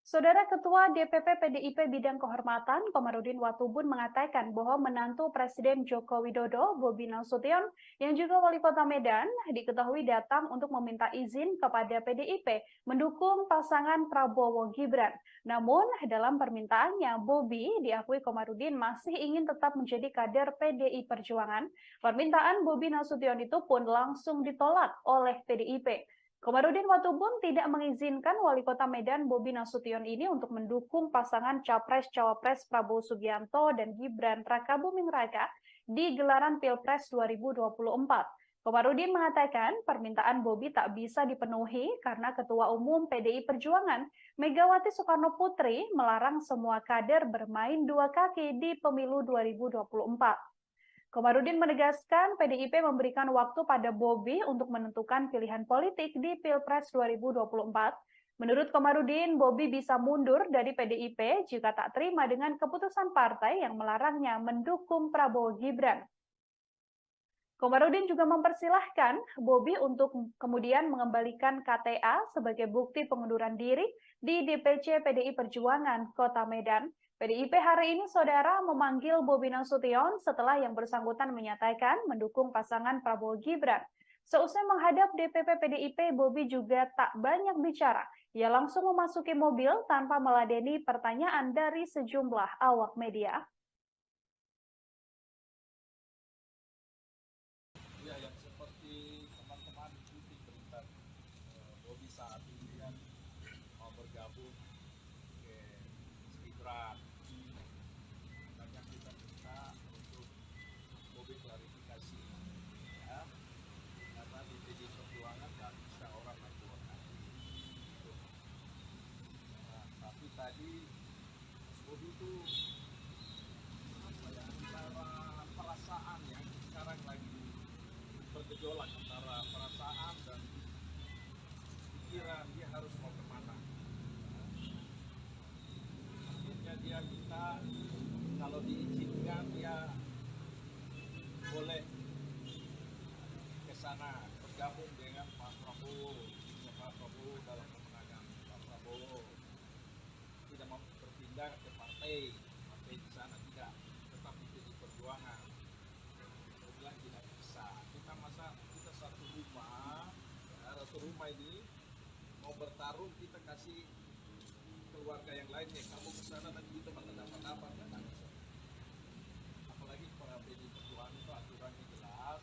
Saudara Ketua DPP PDIP Bidang Kehormatan Komarudin Watubun mengatakan bahwa menantu Presiden Joko Widodo, Bobi Nasution, yang juga Wali Kota Medan, diketahui datang untuk meminta izin kepada PDIP mendukung pasangan Prabowo Gibran. Namun, dalam permintaannya, Bobi diakui Komarudin masih ingin tetap menjadi kader PDI Perjuangan. Permintaan Bobi Nasution itu pun langsung ditolak oleh PDIP. Komarudin Watubun tidak mengizinkan Wali Kota Medan Bobi Nasution ini untuk mendukung pasangan Capres-Cawapres Prabowo Subianto dan Gibran Rakabuming Raka di gelaran Pilpres 2024. Komarudin mengatakan permintaan Bobi tak bisa dipenuhi karena Ketua Umum PDI Perjuangan Megawati Soekarno Putri melarang semua kader bermain dua kaki di pemilu 2024. Komarudin menegaskan PDIP memberikan waktu pada Bobi untuk menentukan pilihan politik di Pilpres 2024. Menurut Komarudin, Bobi bisa mundur dari PDIP jika tak terima dengan keputusan partai yang melarangnya mendukung Prabowo Gibran. Komarudin juga mempersilahkan Bobi untuk kemudian mengembalikan KTA sebagai bukti pengunduran diri di DPC PDI Perjuangan Kota Medan. PDIP hari ini, saudara, memanggil Bobi Nasution setelah yang bersangkutan menyatakan mendukung pasangan Prabowo Gibran. Seusai menghadap DPP PDIP, Bobi juga tak banyak bicara. Ia langsung memasuki mobil tanpa meladeni pertanyaan dari sejumlah awak media. Ya, yang seperti teman-teman ikuti berita Bobi saat ini kan mau bergabung ke Gibran. Makanya kita minta untuk Bobi klarifikasi, ya, karena di PDI Perjuangan nggak bisa orang main dua kaki. Nah, tapi tadi Bobi itu apa ya, antara perasaan yang sekarang lagi bergejolak antara perasaan dan pikiran, dia harus mau kemana. Akhirnya dia minta kalau diizinkan dia boleh ke sana bergabung dengan Pak Prabowo, dalam kemenangan Pak Prabowo. Tidak mau berpindah ke partai di sana tidak, tetap di Perjuangan. Saya bilang tidak bisa. Kita satu rumah ini mau bertarung, kita kasih keluarga yang lainnya. Kamu ke sana nanti kita bakal dapat apa? Nggak bisa. Apalagi para PDI Perjuangan itu aturannya jelas,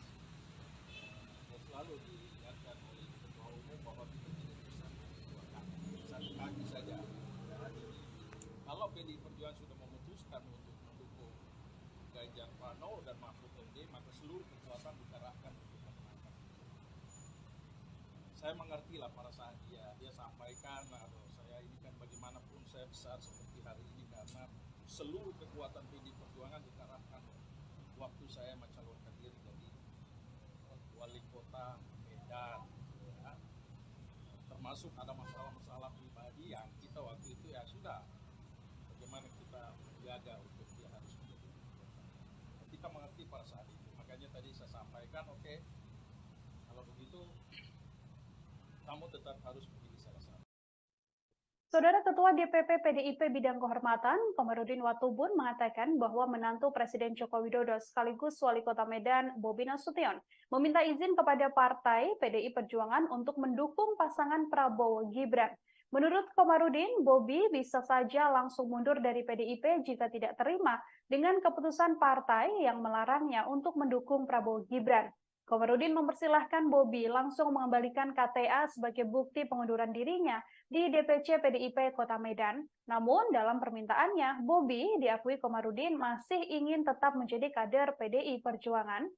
dan selalu diingatkan oleh Ketua Umum bahwa kita tidak bisa dua kaki, satu kaki saja. Kalau PDI Perjuangan sudah memutuskan untuk mendukung Ganjar Pranowo dan Mahfud MD, maka seluruh kekuatan dikerahkan untuk memenangkan. Saya mengerti lah perasaan dia sampaikan, atau saya ini kan bagaimanapun saya besar seperti hari ini karena seluruh kekuatan PDI Perjuangan dikerahkan waktu saya mencalonkan diri jadi wali kota Medan, ya. Termasuk ada masalah-masalah pribadi yang kita waktu itu ya sudah, bagaimana kita menjaga untuk dia harus menjadi wali kota. Kita mengerti pada saat itu, makanya tadi saya sampaikan, oke, kalau begitu kamu tetap harus memilih salah satu. Saudara Ketua DPP PDIP Bidang Kehormatan, Komarudin Watubun, mengatakan bahwa menantu Presiden Joko Widodo sekaligus Wali Kota Medan, Bobi Nasution, meminta izin kepada Partai PDI Perjuangan untuk mendukung pasangan Prabowo Gibran. Menurut Komarudin, Bobi bisa saja langsung mundur dari PDIP jika tidak terima dengan keputusan partai yang melarangnya untuk mendukung Prabowo Gibran. Komarudin mempersilahkan Bobi langsung mengembalikan KTA sebagai bukti pengunduran dirinya di DPC PDIP Kota Medan. Namun dalam permintaannya, Bobi diakui Komarudin masih ingin tetap menjadi kader PDI Perjuangan.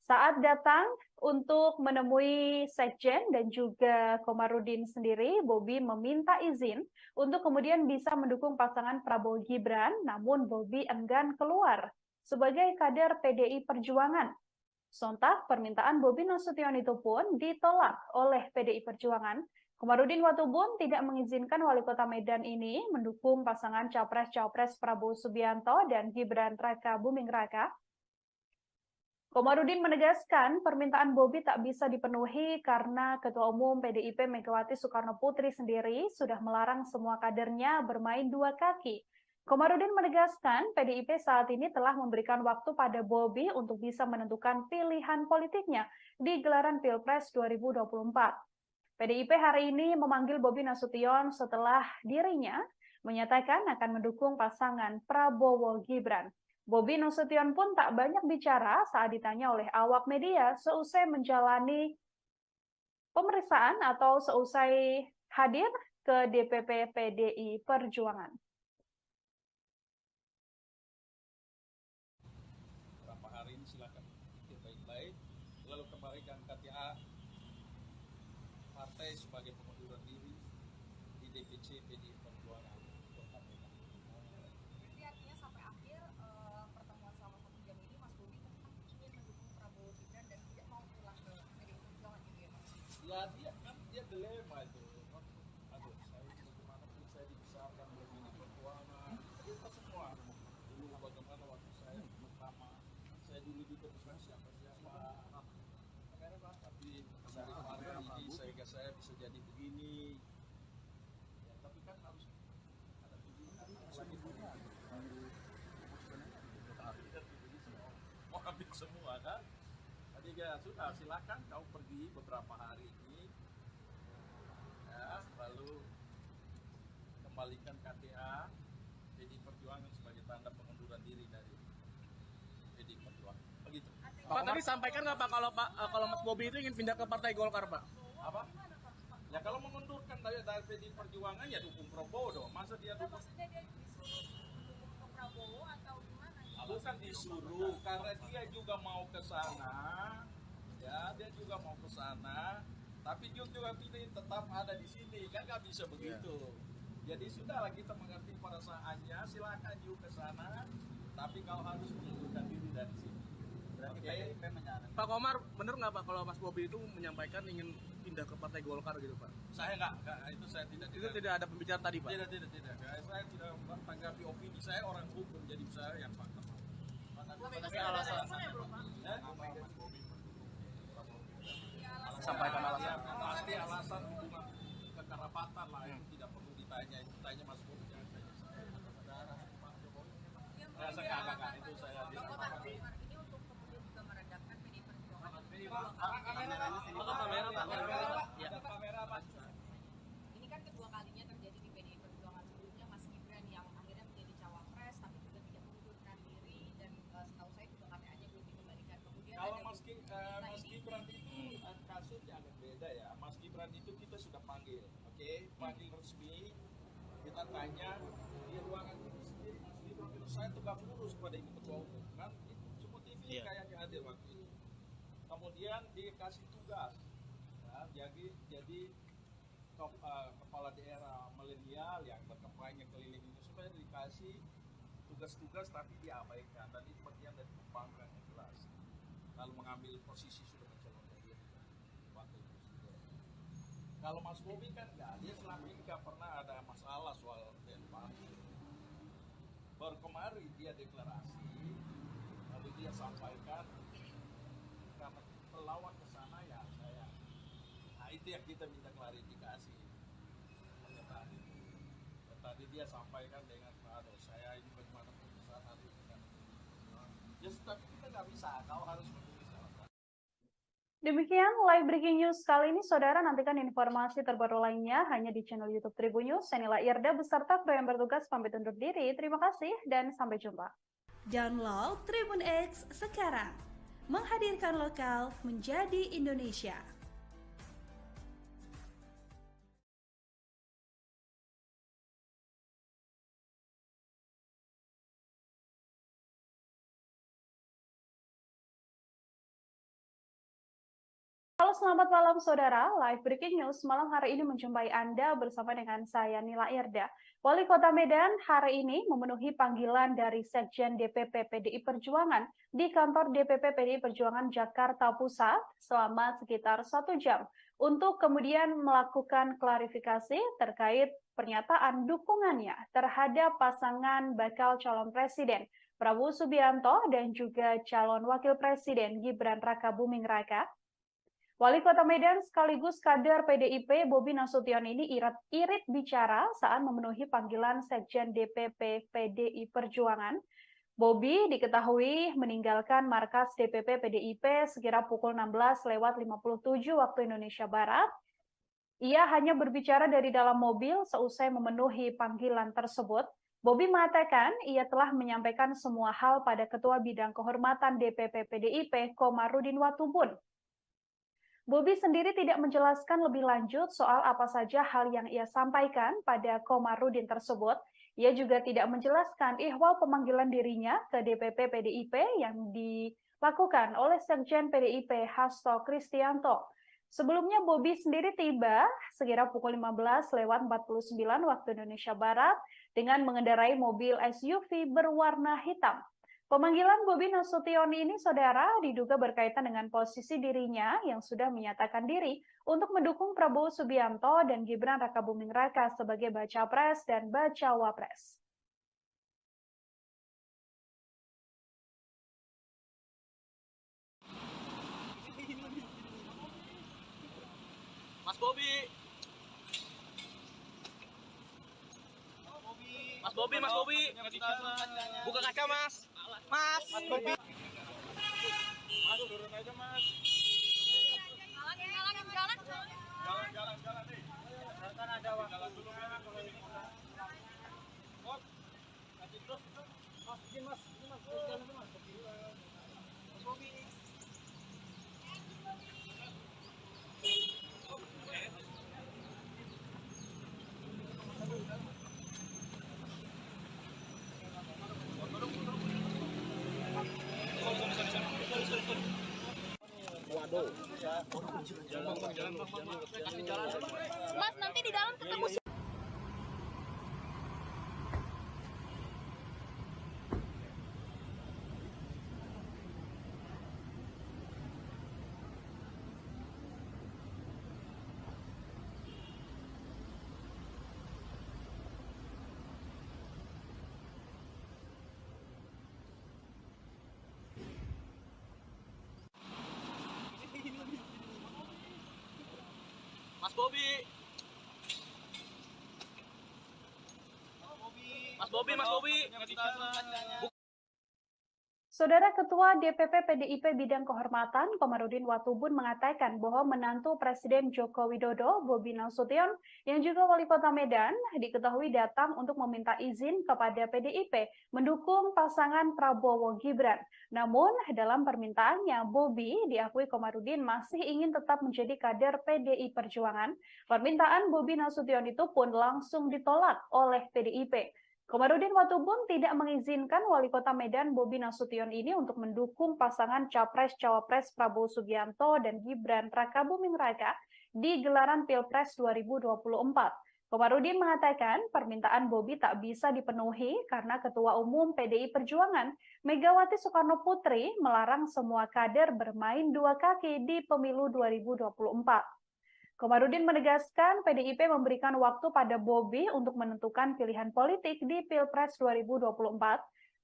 Saat datang untuk menemui Sekjen dan juga Komarudin sendiri, Bobi meminta izin untuk kemudian bisa mendukung pasangan Prabowo Gibran, namun Bobi enggan keluar sebagai kader PDI Perjuangan. Sontak, permintaan Bobi Nasution itu pun ditolak oleh PDI Perjuangan. Komarudin Watubun tidak mengizinkan Wali Kota Medan ini mendukung pasangan Capres-Cawapres Prabowo Subianto dan Gibran Raka Buming Raka. Komarudin menegaskan permintaan Bobi tak bisa dipenuhi karena Ketua Umum PDIP Megawati Soekarno Putri sendiri sudah melarang semua kadernya bermain dua kaki. Komarudin menegaskan PDIP saat ini telah memberikan waktu pada Bobi untuk bisa menentukan pilihan politiknya di gelaran Pilpres 2024. PDIP hari ini memanggil Bobi Nasution setelah dirinya menyatakan akan mendukung pasangan Prabowo Gibran. Bobi Nasution pun tak banyak bicara saat ditanya oleh awak media seusai menjalani pemeriksaan atau seusai hadir ke DPP PDI Perjuangan. Beberapa hari ini silakan pikir baik-baik, lalu kembalikan KTA partai sebagai pengunduran diri di DPC PDI Perjuangan Kota Medan. Berarti artinya sampai akhir pertemuan selama 1 jam ini Mas Bobi tetap ingin mendukung Prabowo Gibran dan tidak mau pulang ke PDI Perjuangan gitu ya Mas? Ya dia dilema itu. Aduh, saya bagaimanapun saya dibesarkan oleh PDI Perjuangan, kita semua dulu bagaimana waktu saya pertama, saya dulu keputusan siapa-siapa. Tapi daripada ini sehingga saya bisa jadi begini. Ya, tapi kan harus ada pilihan lagi punya. Mau ambil semua kan? Jadi ya sudah, silakan kau pergi beberapa hari ini, ya, lalu kembalikan KTA PDI Perjuangan sebagai tanda pengunduran diri dari PDI Perjuangan. Begitu. Pak tadi sampaikan nggak Pak kalau Mas Bobi itu ingin pindah ke Partai Golkar Pak? Apa? Ya kalau mengundurkan dari PDI Perjuangan ya dukung Prabowo dong. Masa dia dukung? Maksudnya dia disuruh mendukung Prabowo atau gimana? Bukan disuruh, karena dia juga mau ke sana. Ya, dia juga mau ke sana. Tapi juga pilih tetap ada di sini, kan nggak bisa begitu. Jadi sudahlah, kita mengerti perasaannya, silakan juga ke sana. Tapi kau harus mengundurkan diri dari sini. Berarti PDIP menyarankan. Pak Komar, bener nggak Pak kalau Mas Bobi itu menyampaikan ingin pindah ke Partai Golkar gitu Pak? Saya nggak, itu saya tidak. Itu tidak ada pembicaraan tadi Pak? Tidak. Saya tidak tanggapi opini. Saya orang hukum, jadi saya yang fakta. Tapi alasan Sampaikan alasan. Pasti alasan hubungan kekerabatan lah, itu tidak perlu ditanya. Itu tanya Mas Bobi, jangan tanya saya. Enggak, itu saya tidak. ini untuk kemudian juga meredakan PDI Perjuangan. Ini kan kedua kalinya terjadi di PDI Perjuangan. Sebelumnya Mas Gibran yang akhirnya menjadi cawapres tapi juga tidak mengundurkan diri, dan setahu saya juga KTA-nya belum dikembalikan. Kemudian Kalau ada Mas Gibran itu kasusnya agak beda ya. Mas Gibran itu kita sudah panggil, oke? Panggil resmi, kita tanya di ruangan itu sendiri, Mas Gibran itu saya tegak lurus kepada Ibu Ketua Umum, kan? Itu semua TV kayaknya hadir waktu itu. Kemudian dikasih tugas, ya, jadi kepala daerah milenial yang berkampanye keliling itu supaya dikasih tugas-tugas tapi diabaikan, dan itu bagian dari pembangkangan yang jelas. Lalu mengambil posisi sudah mencalonkan diri wakil presiden. Kalau Mas Bobi kan enggak, dia selama ini nggak pernah ada masalah soal Denpasar. Baru kemarin dia deklarasi, lalu dia sampaikan karena pelawak ke sana ya saya. Nah itu yang kita minta klarifikasi. Tadi dia sampaikan dengan aduh saya ini bagaimana putusan hari ini kan. Ya tapi kita nggak bisa, kau harus menulis alasan. Demikian live breaking news kali ini, saudara. Nantikan informasi terbaru lainnya hanya di channel YouTube Tribun News. Saya Nila Irda beserta kru yang bertugas pamit undur diri. Terima kasih dan sampai jumpa. Download Tribun X sekarang. Menghadirkan lokal menjadi Indonesia. Halo, selamat malam saudara. Live Breaking News malam hari ini menjumpai Anda bersama dengan saya Nila Irda. Wali Kota Medan hari ini memenuhi panggilan dari Sekjen DPP PDI Perjuangan di kantor DPP PDI Perjuangan Jakarta Pusat selama sekitar 1 jam untuk kemudian melakukan klarifikasi terkait pernyataan dukungannya terhadap pasangan bakal calon presiden Prabowo Subianto dan juga calon wakil presiden Gibran Rakabuming Raka. Wali Kota Medan sekaligus kader PDIP Bobi Nasution ini irit bicara saat memenuhi panggilan Sekjen DPP PDI Perjuangan. Bobi diketahui meninggalkan markas DPP PDIP sekira pukul 16:57 waktu Indonesia Barat. Ia hanya berbicara dari dalam mobil seusai memenuhi panggilan tersebut. Bobi mengatakan ia telah menyampaikan semua hal pada Ketua Bidang Kehormatan DPP PDIP Komarudin Watubun. Bobi sendiri tidak menjelaskan lebih lanjut soal apa saja hal yang ia sampaikan pada Komarudin tersebut. Ia juga tidak menjelaskan ihwal pemanggilan dirinya ke DPP PDIP yang dilakukan oleh Sekjen PDIP Hasto Kristianto. Sebelumnya Bobi sendiri tiba sekira pukul 15:49 waktu Indonesia Barat dengan mengendarai mobil SUV berwarna hitam. Pemanggilan Bobi Nasution ini, saudara, diduga berkaitan dengan posisi dirinya yang sudah menyatakan diri untuk mendukung Prabowo Subianto dan Gibran Rakabuming Raka sebagai baca pres dan bacawa pres. Mas Bobi. Mas Bobi, Mas Bobi. Buka kaca, Mas. Mas Bobi. Mas turun aja mas. Halangin jalan. Jalan nih. Kan ada waktu. Jalan dulu memang kalau ini udah. Kok? Nanti terus mas ini mas jalan itu mas. Bobi. Mas nanti di dalam ketemu. Mas Bobi. Mas Bobi, Mas Bobi. Saudara Ketua DPP PDIP Bidang Kehormatan Komarudin Watubun mengatakan bahwa menantu Presiden Joko Widodo, Bobi Nasution, yang juga Wali Kota Medan, diketahui datang untuk meminta izin kepada PDIP mendukung pasangan Prabowo Gibran. Namun, dalam permintaannya, Bobi diakui Komarudin masih ingin tetap menjadi kader PDI Perjuangan. Permintaan Bobi Nasution itu pun langsung ditolak oleh PDIP. Komarudin Watubun tidak mengizinkan Wali Kota Medan Bobi Nasution ini untuk mendukung pasangan Capres-Cawapres Prabowo Subianto dan Gibran Rakabuming Raka di gelaran Pilpres 2024. Komarudin mengatakan permintaan Bobi tak bisa dipenuhi karena Ketua Umum PDI Perjuangan Megawati Soekarno Putri melarang semua kader bermain dua kaki di pemilu 2024. Komarudin menegaskan PDIP memberikan waktu pada Bobi untuk menentukan pilihan politik di Pilpres 2024.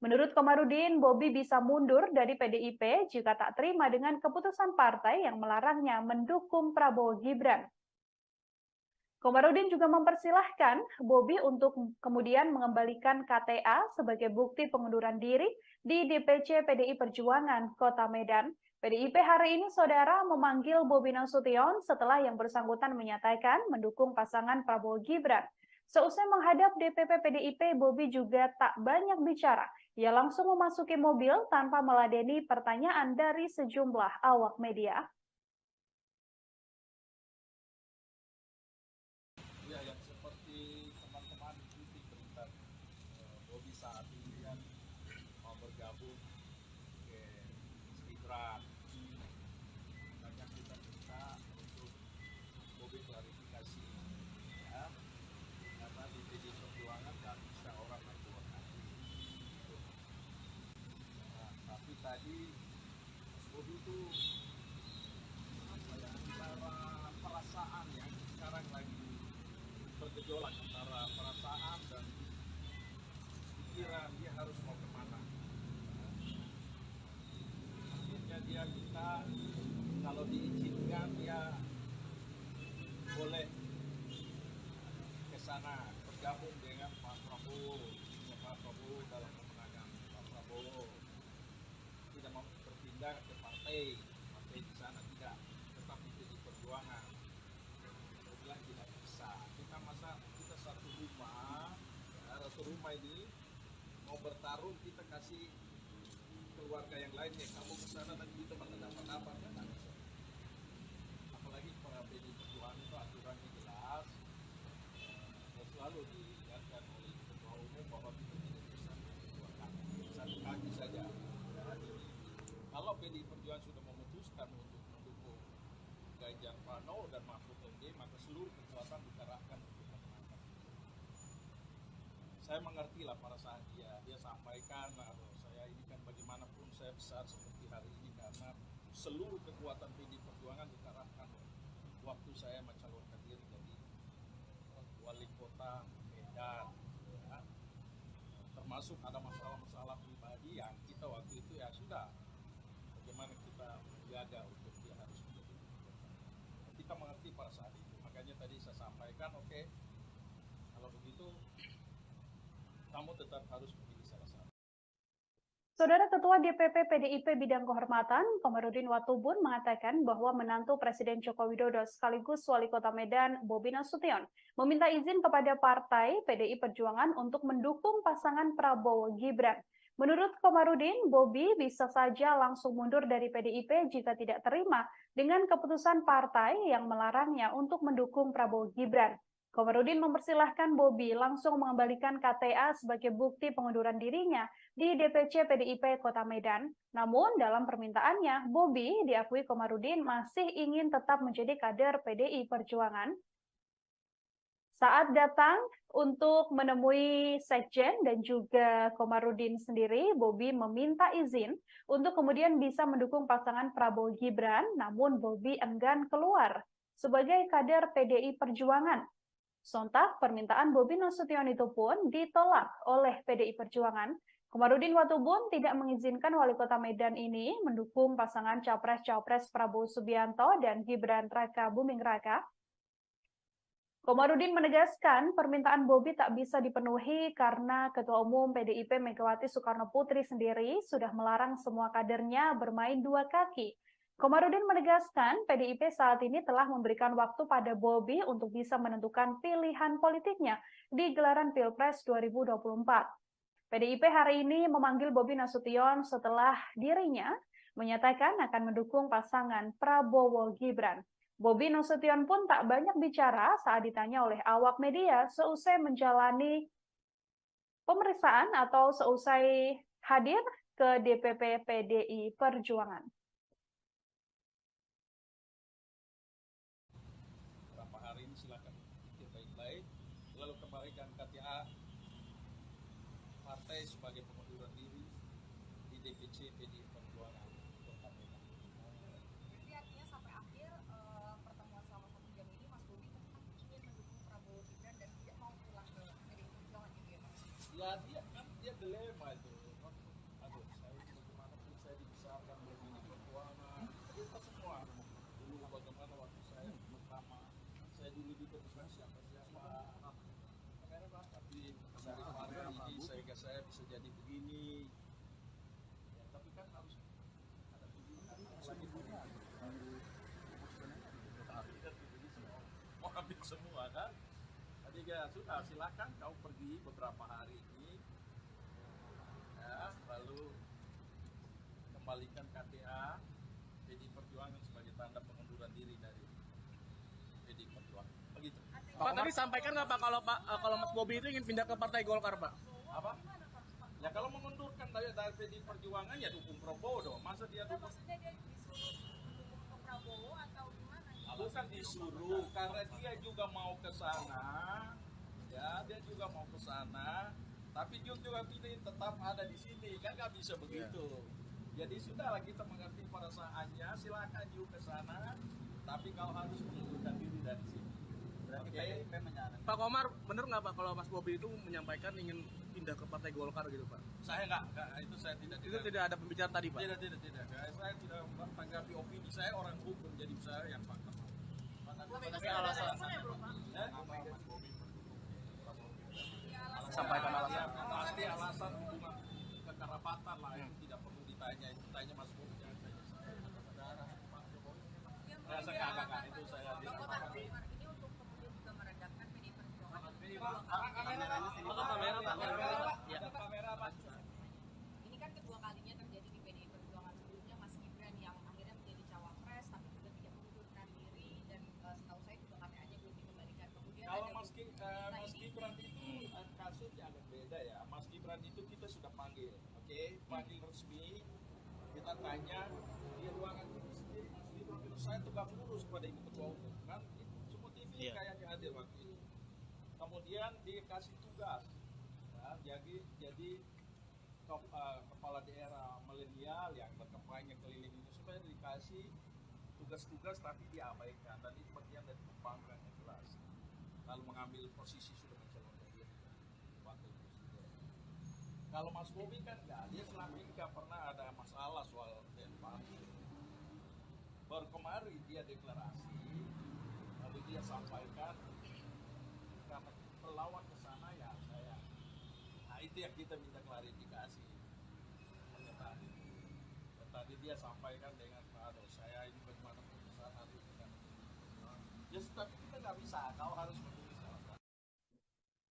Menurut Komarudin, Bobi bisa mundur dari PDIP jika tak terima dengan keputusan partai yang melarangnya mendukung Prabowo Gibran. Komarudin juga mempersilahkan Bobi untuk kemudian mengembalikan KTA sebagai bukti pengunduran diri di DPC PDI Perjuangan Kota Medan. PDIP hari ini, saudara, memanggil Bobi Nasution setelah yang bersangkutan menyatakan mendukung pasangan Prabowo Gibran. Seusai menghadap DPP PDIP, Bobi juga tak banyak bicara. Ia langsung memasuki mobil tanpa meladeni pertanyaan dari sejumlah awak media. Ya, yang seperti teman-teman ikuti berita Bobi saat ini kan mau bergabung ke Gibran. Banyak kita minta untuk Bobi klarifikasi, ya, karena di PDI Perjuangan nggak bisa orang main dua kaki. Nah, tapi tadi Mas Bobi itu apa ya, antara perasaan yang sekarang lagi bergejolak antara perasaan dan pikiran dia harus mau kemana. Akhirnya dia minta kalau diizinkan dia boleh ke sana bergabung dengan Pak Prabowo dalam pemenangan Pak Prabowo. Tidak mau berpindah ke partai di sana tidak, tetap itu di Perjuangan. Saya bilang tidak bisa. Kita satu rumah ini mau bertarung, kita kasih keluarga yang lainnya. Kamu ke sana dan kita bakal dapat apa? Ya, tak bisa. Apalagi para PDI Perjuangan itu aturannya jelas, dan selalu diingatkan oleh Ketua Umum bahwa kita tidak bisa dua kaki, satu kaki saja. Kalau PDI Perjuangan sudah memutuskan untuk mendukung Ganjar Pranowo dan Mahfud MD, maka seluruh kekuatan dikerahkan untuk memenangkan. Saya mengerti lah perasaan dia sampaikan, saya ini kan bagaimanapun saya besar seperti hari ini karena seluruh kekuatan PDI Perjuangan dikerahkan waktu saya mencalonkan diri jadi Wali Kota Medan, ya. Termasuk ada masalah-masalah pribadi yang kita waktu itu ya sudah bagaimana kita menjaga untuk dia harus menjadi kita mengerti pada saat itu. tadi saya sampaikan, oke, kalau begitu kamu tetap harus memilih salah satu. Saudara Ketua DPP PDIP Bidang Kehormatan, Komarudin Watubun mengatakan bahwa menantu Presiden Joko Widodo sekaligus Wali Kota Medan, Bobi Nasution, meminta izin kepada Partai PDI Perjuangan untuk mendukung pasangan Prabowo Gibran. Menurut Komarudin, Bobi bisa saja langsung mundur dari PDIP jika tidak terima dengan keputusan partai yang melarangnya untuk mendukung Prabowo Gibran. Komarudin mempersilahkan Bobi langsung mengembalikan KTA sebagai bukti pengunduran dirinya di DPC PDIP Kota Medan. Namun dalam permintaannya, Bobi diakui Komarudin masih ingin tetap menjadi kader PDI Perjuangan. Saat datang untuk menemui Sekjen dan juga Komarudin sendiri, Bobi meminta izin untuk kemudian bisa mendukung pasangan Prabowo Gibran, namun Bobi enggan keluar sebagai kader PDI Perjuangan. Sontak, permintaan Bobi Nasution itu pun ditolak oleh PDI Perjuangan. Komarudin Watubun tidak mengizinkan Wali Kota Medan ini mendukung pasangan Capres-Cawapres Prabowo Subianto dan Gibran Raka Buming Raka. Komarudin menegaskan permintaan Bobi tak bisa dipenuhi karena Ketua Umum PDIP Megawati Soekarno Putri sendiri sudah melarang semua kadernya bermain dua kaki. Komarudin menegaskan PDIP saat ini telah memberikan waktu pada Bobi untuk bisa menentukan pilihan politiknya di gelaran Pilpres 2024. PDIP hari ini memanggil Bobi Nasution setelah dirinya menyatakan akan mendukung pasangan Prabowo Gibran. Bobi Nasution pun tak banyak bicara saat ditanya oleh awak media seusai menjalani pemeriksaan atau seusai hadir ke DPP PDI Perjuangan. Beberapa hari ini silakan pikir baik-baik, lalu kembalikan KTA partai sebagai pengunduran diri di DPC PDI Perjuangan Kota Medan. Jadi artinya sampai akhir pertemuan selama 1 jam ini Mas Bobi tetap ingin mendukung Prabowo Gibran dan tidak mau pulang ke PDI Perjuangan gitu ya Mas? Ya dia dilema itu. Aduh, saya bagaimanapun saya dibesarkan begini perjuangan. Kita semua dulu bagaimana waktu saya pertama saya dulu juga bukan siapa-siapa. Tapi dari partai ini saya bisa jadi begini. Ya, tapi kan harus ada pilihan. Lagi punya. Mau ambil semua kan? Jadi ya sudah silakan kau pergi beberapa hari ini, ya, lalu kembalikan KTA PDI Perjuangan sebagai tanda pengunduran diri dari PDI Perjuangan. Begitu. Pak, tadi sampaikan nggak Pak kalau Mas Bobi itu ingin pindah ke Partai Golkar Pak? Apa? Ya kalau mengundurkan dari PDI Perjuangan ya dukung Prabowo dong. Masa dia dukung? Maksudnya dia disuruh mendukung ke Prabowo atau gimana? Bukan disuruh, karena dia juga mau ke sana. Ya, dia juga mau ke sana. Tapi dia juga pilih tetap ada di sini, kan nggak bisa begitu. Jadi sudahlah kita mengerti pada saatnya. Silakan juga ke sana. Tapi kau harus mengundurkan diri dari sini. Oke. Pak Komar, bener nggak Pak kalau Mas Bobi itu menyampaikan ingin pindah ke Partai Golkar gitu Pak? Saya nggak, itu saya tidak. Itu tidak ada pembicaraan tadi Pak? Tidak. Saya tidak menanggapi opini, saya orang hukum, jadi saya yang fakta. Tapi alasannya belum Pak? Sampaikan alasan. Pasti alasan hubungan kekerabatan lah, itu tidak perlu ditanya. Itu tanya Mas Bobi, jangan tanya saya. Pak Jokowi. Saya itu saya Pak Komar, ini untuk kemudian juga meredakan PDI Perjuangan. kamera Pak. Ini kan kedua kalinya terjadi di PDI Perjuangan. Sebelumnya Mas Gibran yang akhirnya menjadi cawapres tapi juga tidak mengundurkan diri dan setahu saya juga KTA-nya belum dikembalikan. Kemudian Kalau ada Mas Gibran itu kasusnya agak beda ya. Mas Gibran itu kita sudah panggil, oke? Panggil resmi. Kita tanya dia ruangan itu sendiri. Mas Gibran itu saya tegak lurus kepada Ibu Ketua Umum kan. Semua TV kayaknya hadir waktu itu. Kemudian dikasih tugas, ya, jadi kepala daerah milenial yang berkampanye keliling itu supaya dikasih tugas-tugas tapi diabaikan. Dan itu bagian dari kebanggaan yang jelas. Lalu mengambil posisi sudah mencalonkan diri wakil presiden. Kalau Mas Bobi kan enggak, dia selama ini nggak pernah ada masalah soal DPR. Baru kemarin dia deklarasi, lalu dia sampaikan, karena pelawak ke sana ya saya. Nah itu yang kita minta klarifikasi. Tadi dia sampaikan dengan aduh saya ini bagaimana putusan hari ini kan. Ya tapi kita nggak bisa, kau harus menulis alasan.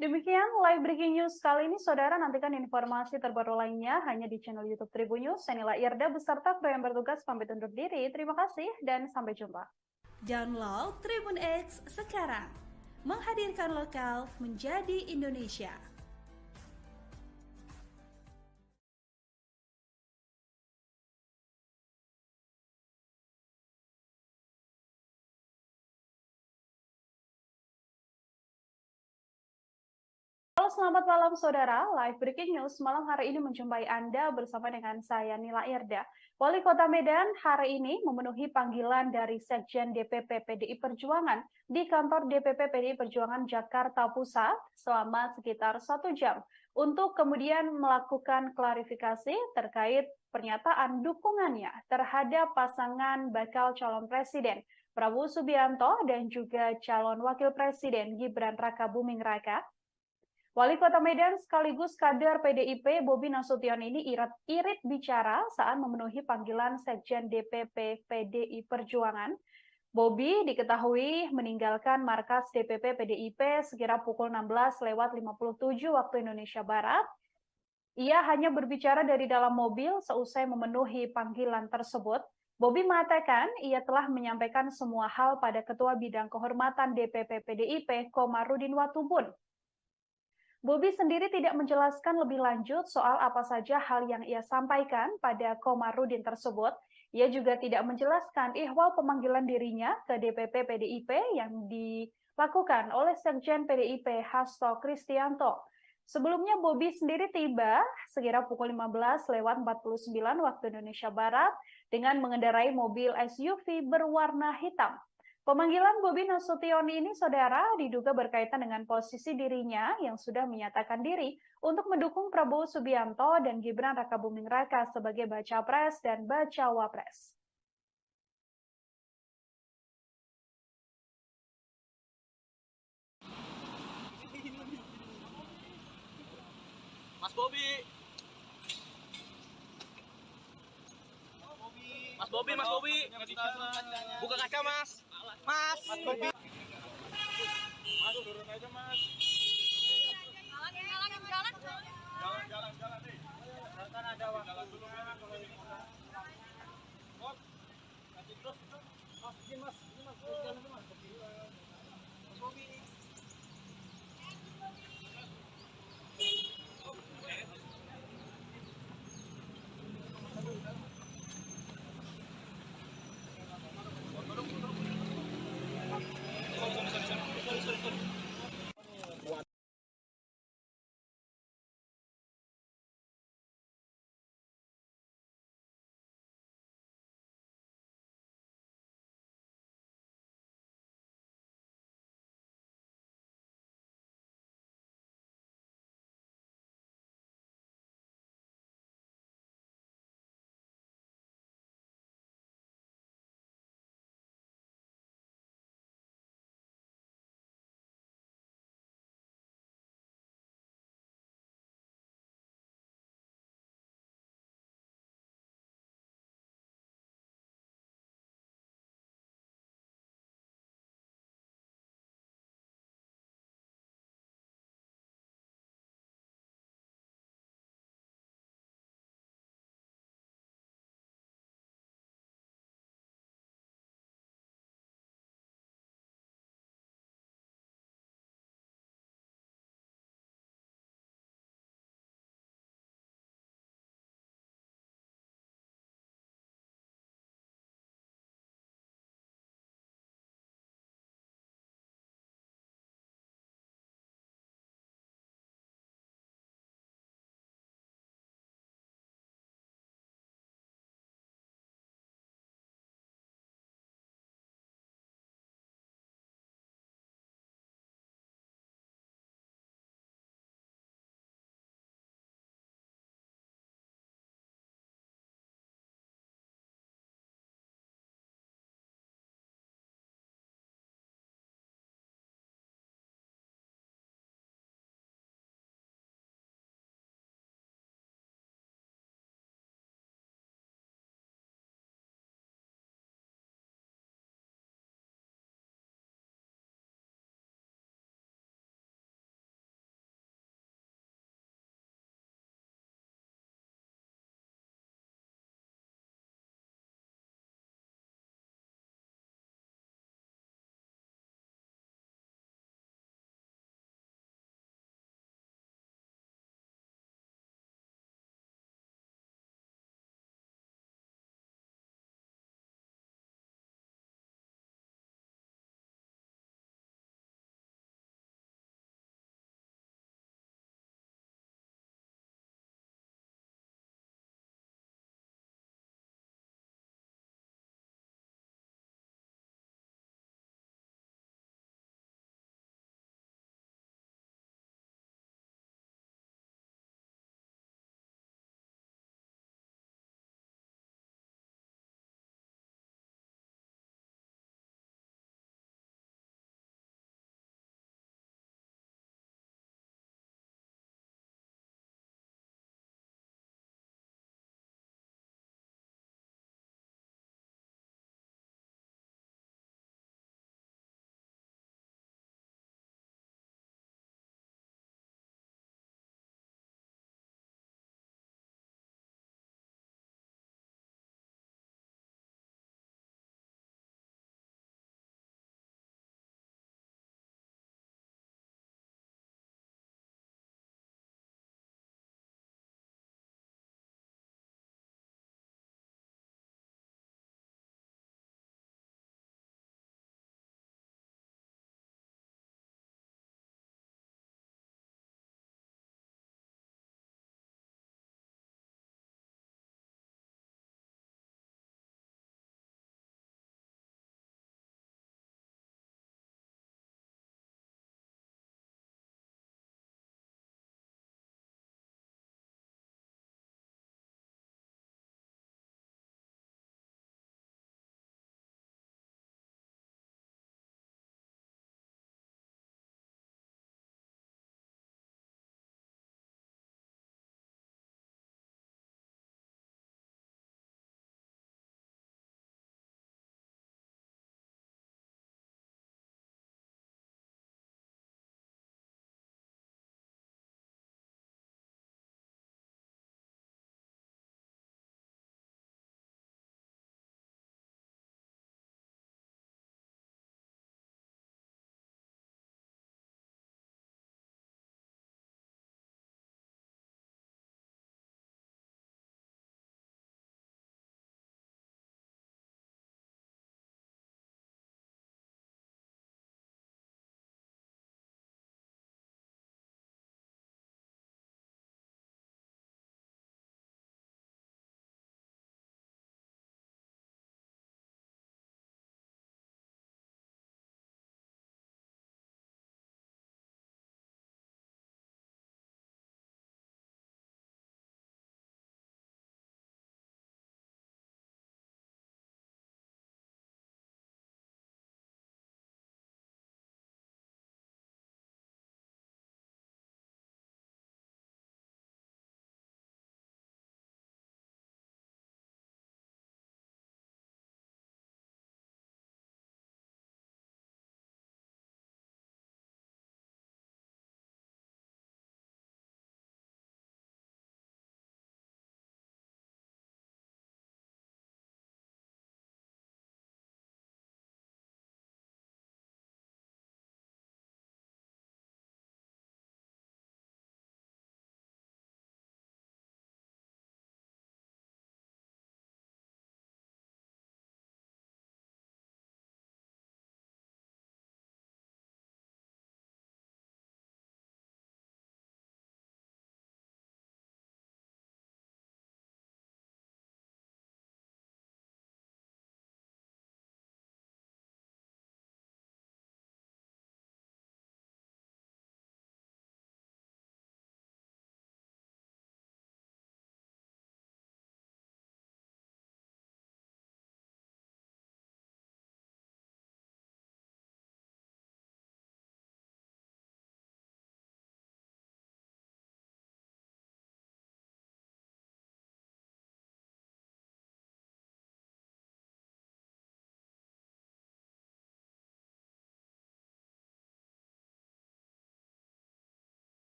Demikian live breaking news kali ini, saudara. Nantikan informasi terbaru lainnya hanya di channel YouTube Tribun News. Saya Nila Irda beserta kru yang bertugas pamit undur diri. Terima kasih dan sampai jumpa. Download Tribun X sekarang. Menghadirkan lokal menjadi Indonesia. Halo, selamat malam saudara. Live Breaking News malam hari ini menjumpai Anda bersama dengan saya Nila Irda. Wali Kota Medan hari ini memenuhi panggilan dari Sekjen DPP PDI Perjuangan di kantor DPP PDI Perjuangan Jakarta Pusat selama sekitar 1 jam untuk kemudian melakukan klarifikasi terkait pernyataan dukungannya terhadap pasangan bakal calon presiden Prabowo Subianto dan juga calon wakil presiden Gibran Rakabuming Raka. Wali Kota Medan sekaligus kader PDIP Bobi Nasution ini irit bicara saat memenuhi panggilan Sekjen DPP PDI Perjuangan. Bobi diketahui meninggalkan markas DPP PDIP sekira pukul 16:57 waktu Indonesia Barat. Ia hanya berbicara dari dalam mobil seusai memenuhi panggilan tersebut. Bobi mengatakan ia telah menyampaikan semua hal pada Ketua Bidang Kehormatan DPP PDIP Komarudin Watubun. Bobi sendiri tidak menjelaskan lebih lanjut soal apa saja hal yang ia sampaikan pada Komarudin tersebut. Ia juga tidak menjelaskan ihwal pemanggilan dirinya ke DPP PDIP yang dilakukan oleh Sekjen PDIP Hasto Kristianto. Sebelumnya Bobi sendiri tiba sekira pukul 15:49 waktu Indonesia Barat dengan mengendarai mobil SUV berwarna hitam. Pemanggilan Bobi Nasution ini, saudara, diduga berkaitan dengan posisi dirinya yang sudah menyatakan diri untuk mendukung Prabowo Subianto dan Gibran Rakabuming Raka sebagai baca pres dan bacawa pres. Mas Bobi. Mas Bobi, Mas Bobi. Buka kaca, Mas. Mas. Mas Bobi. Mas turun aja mas.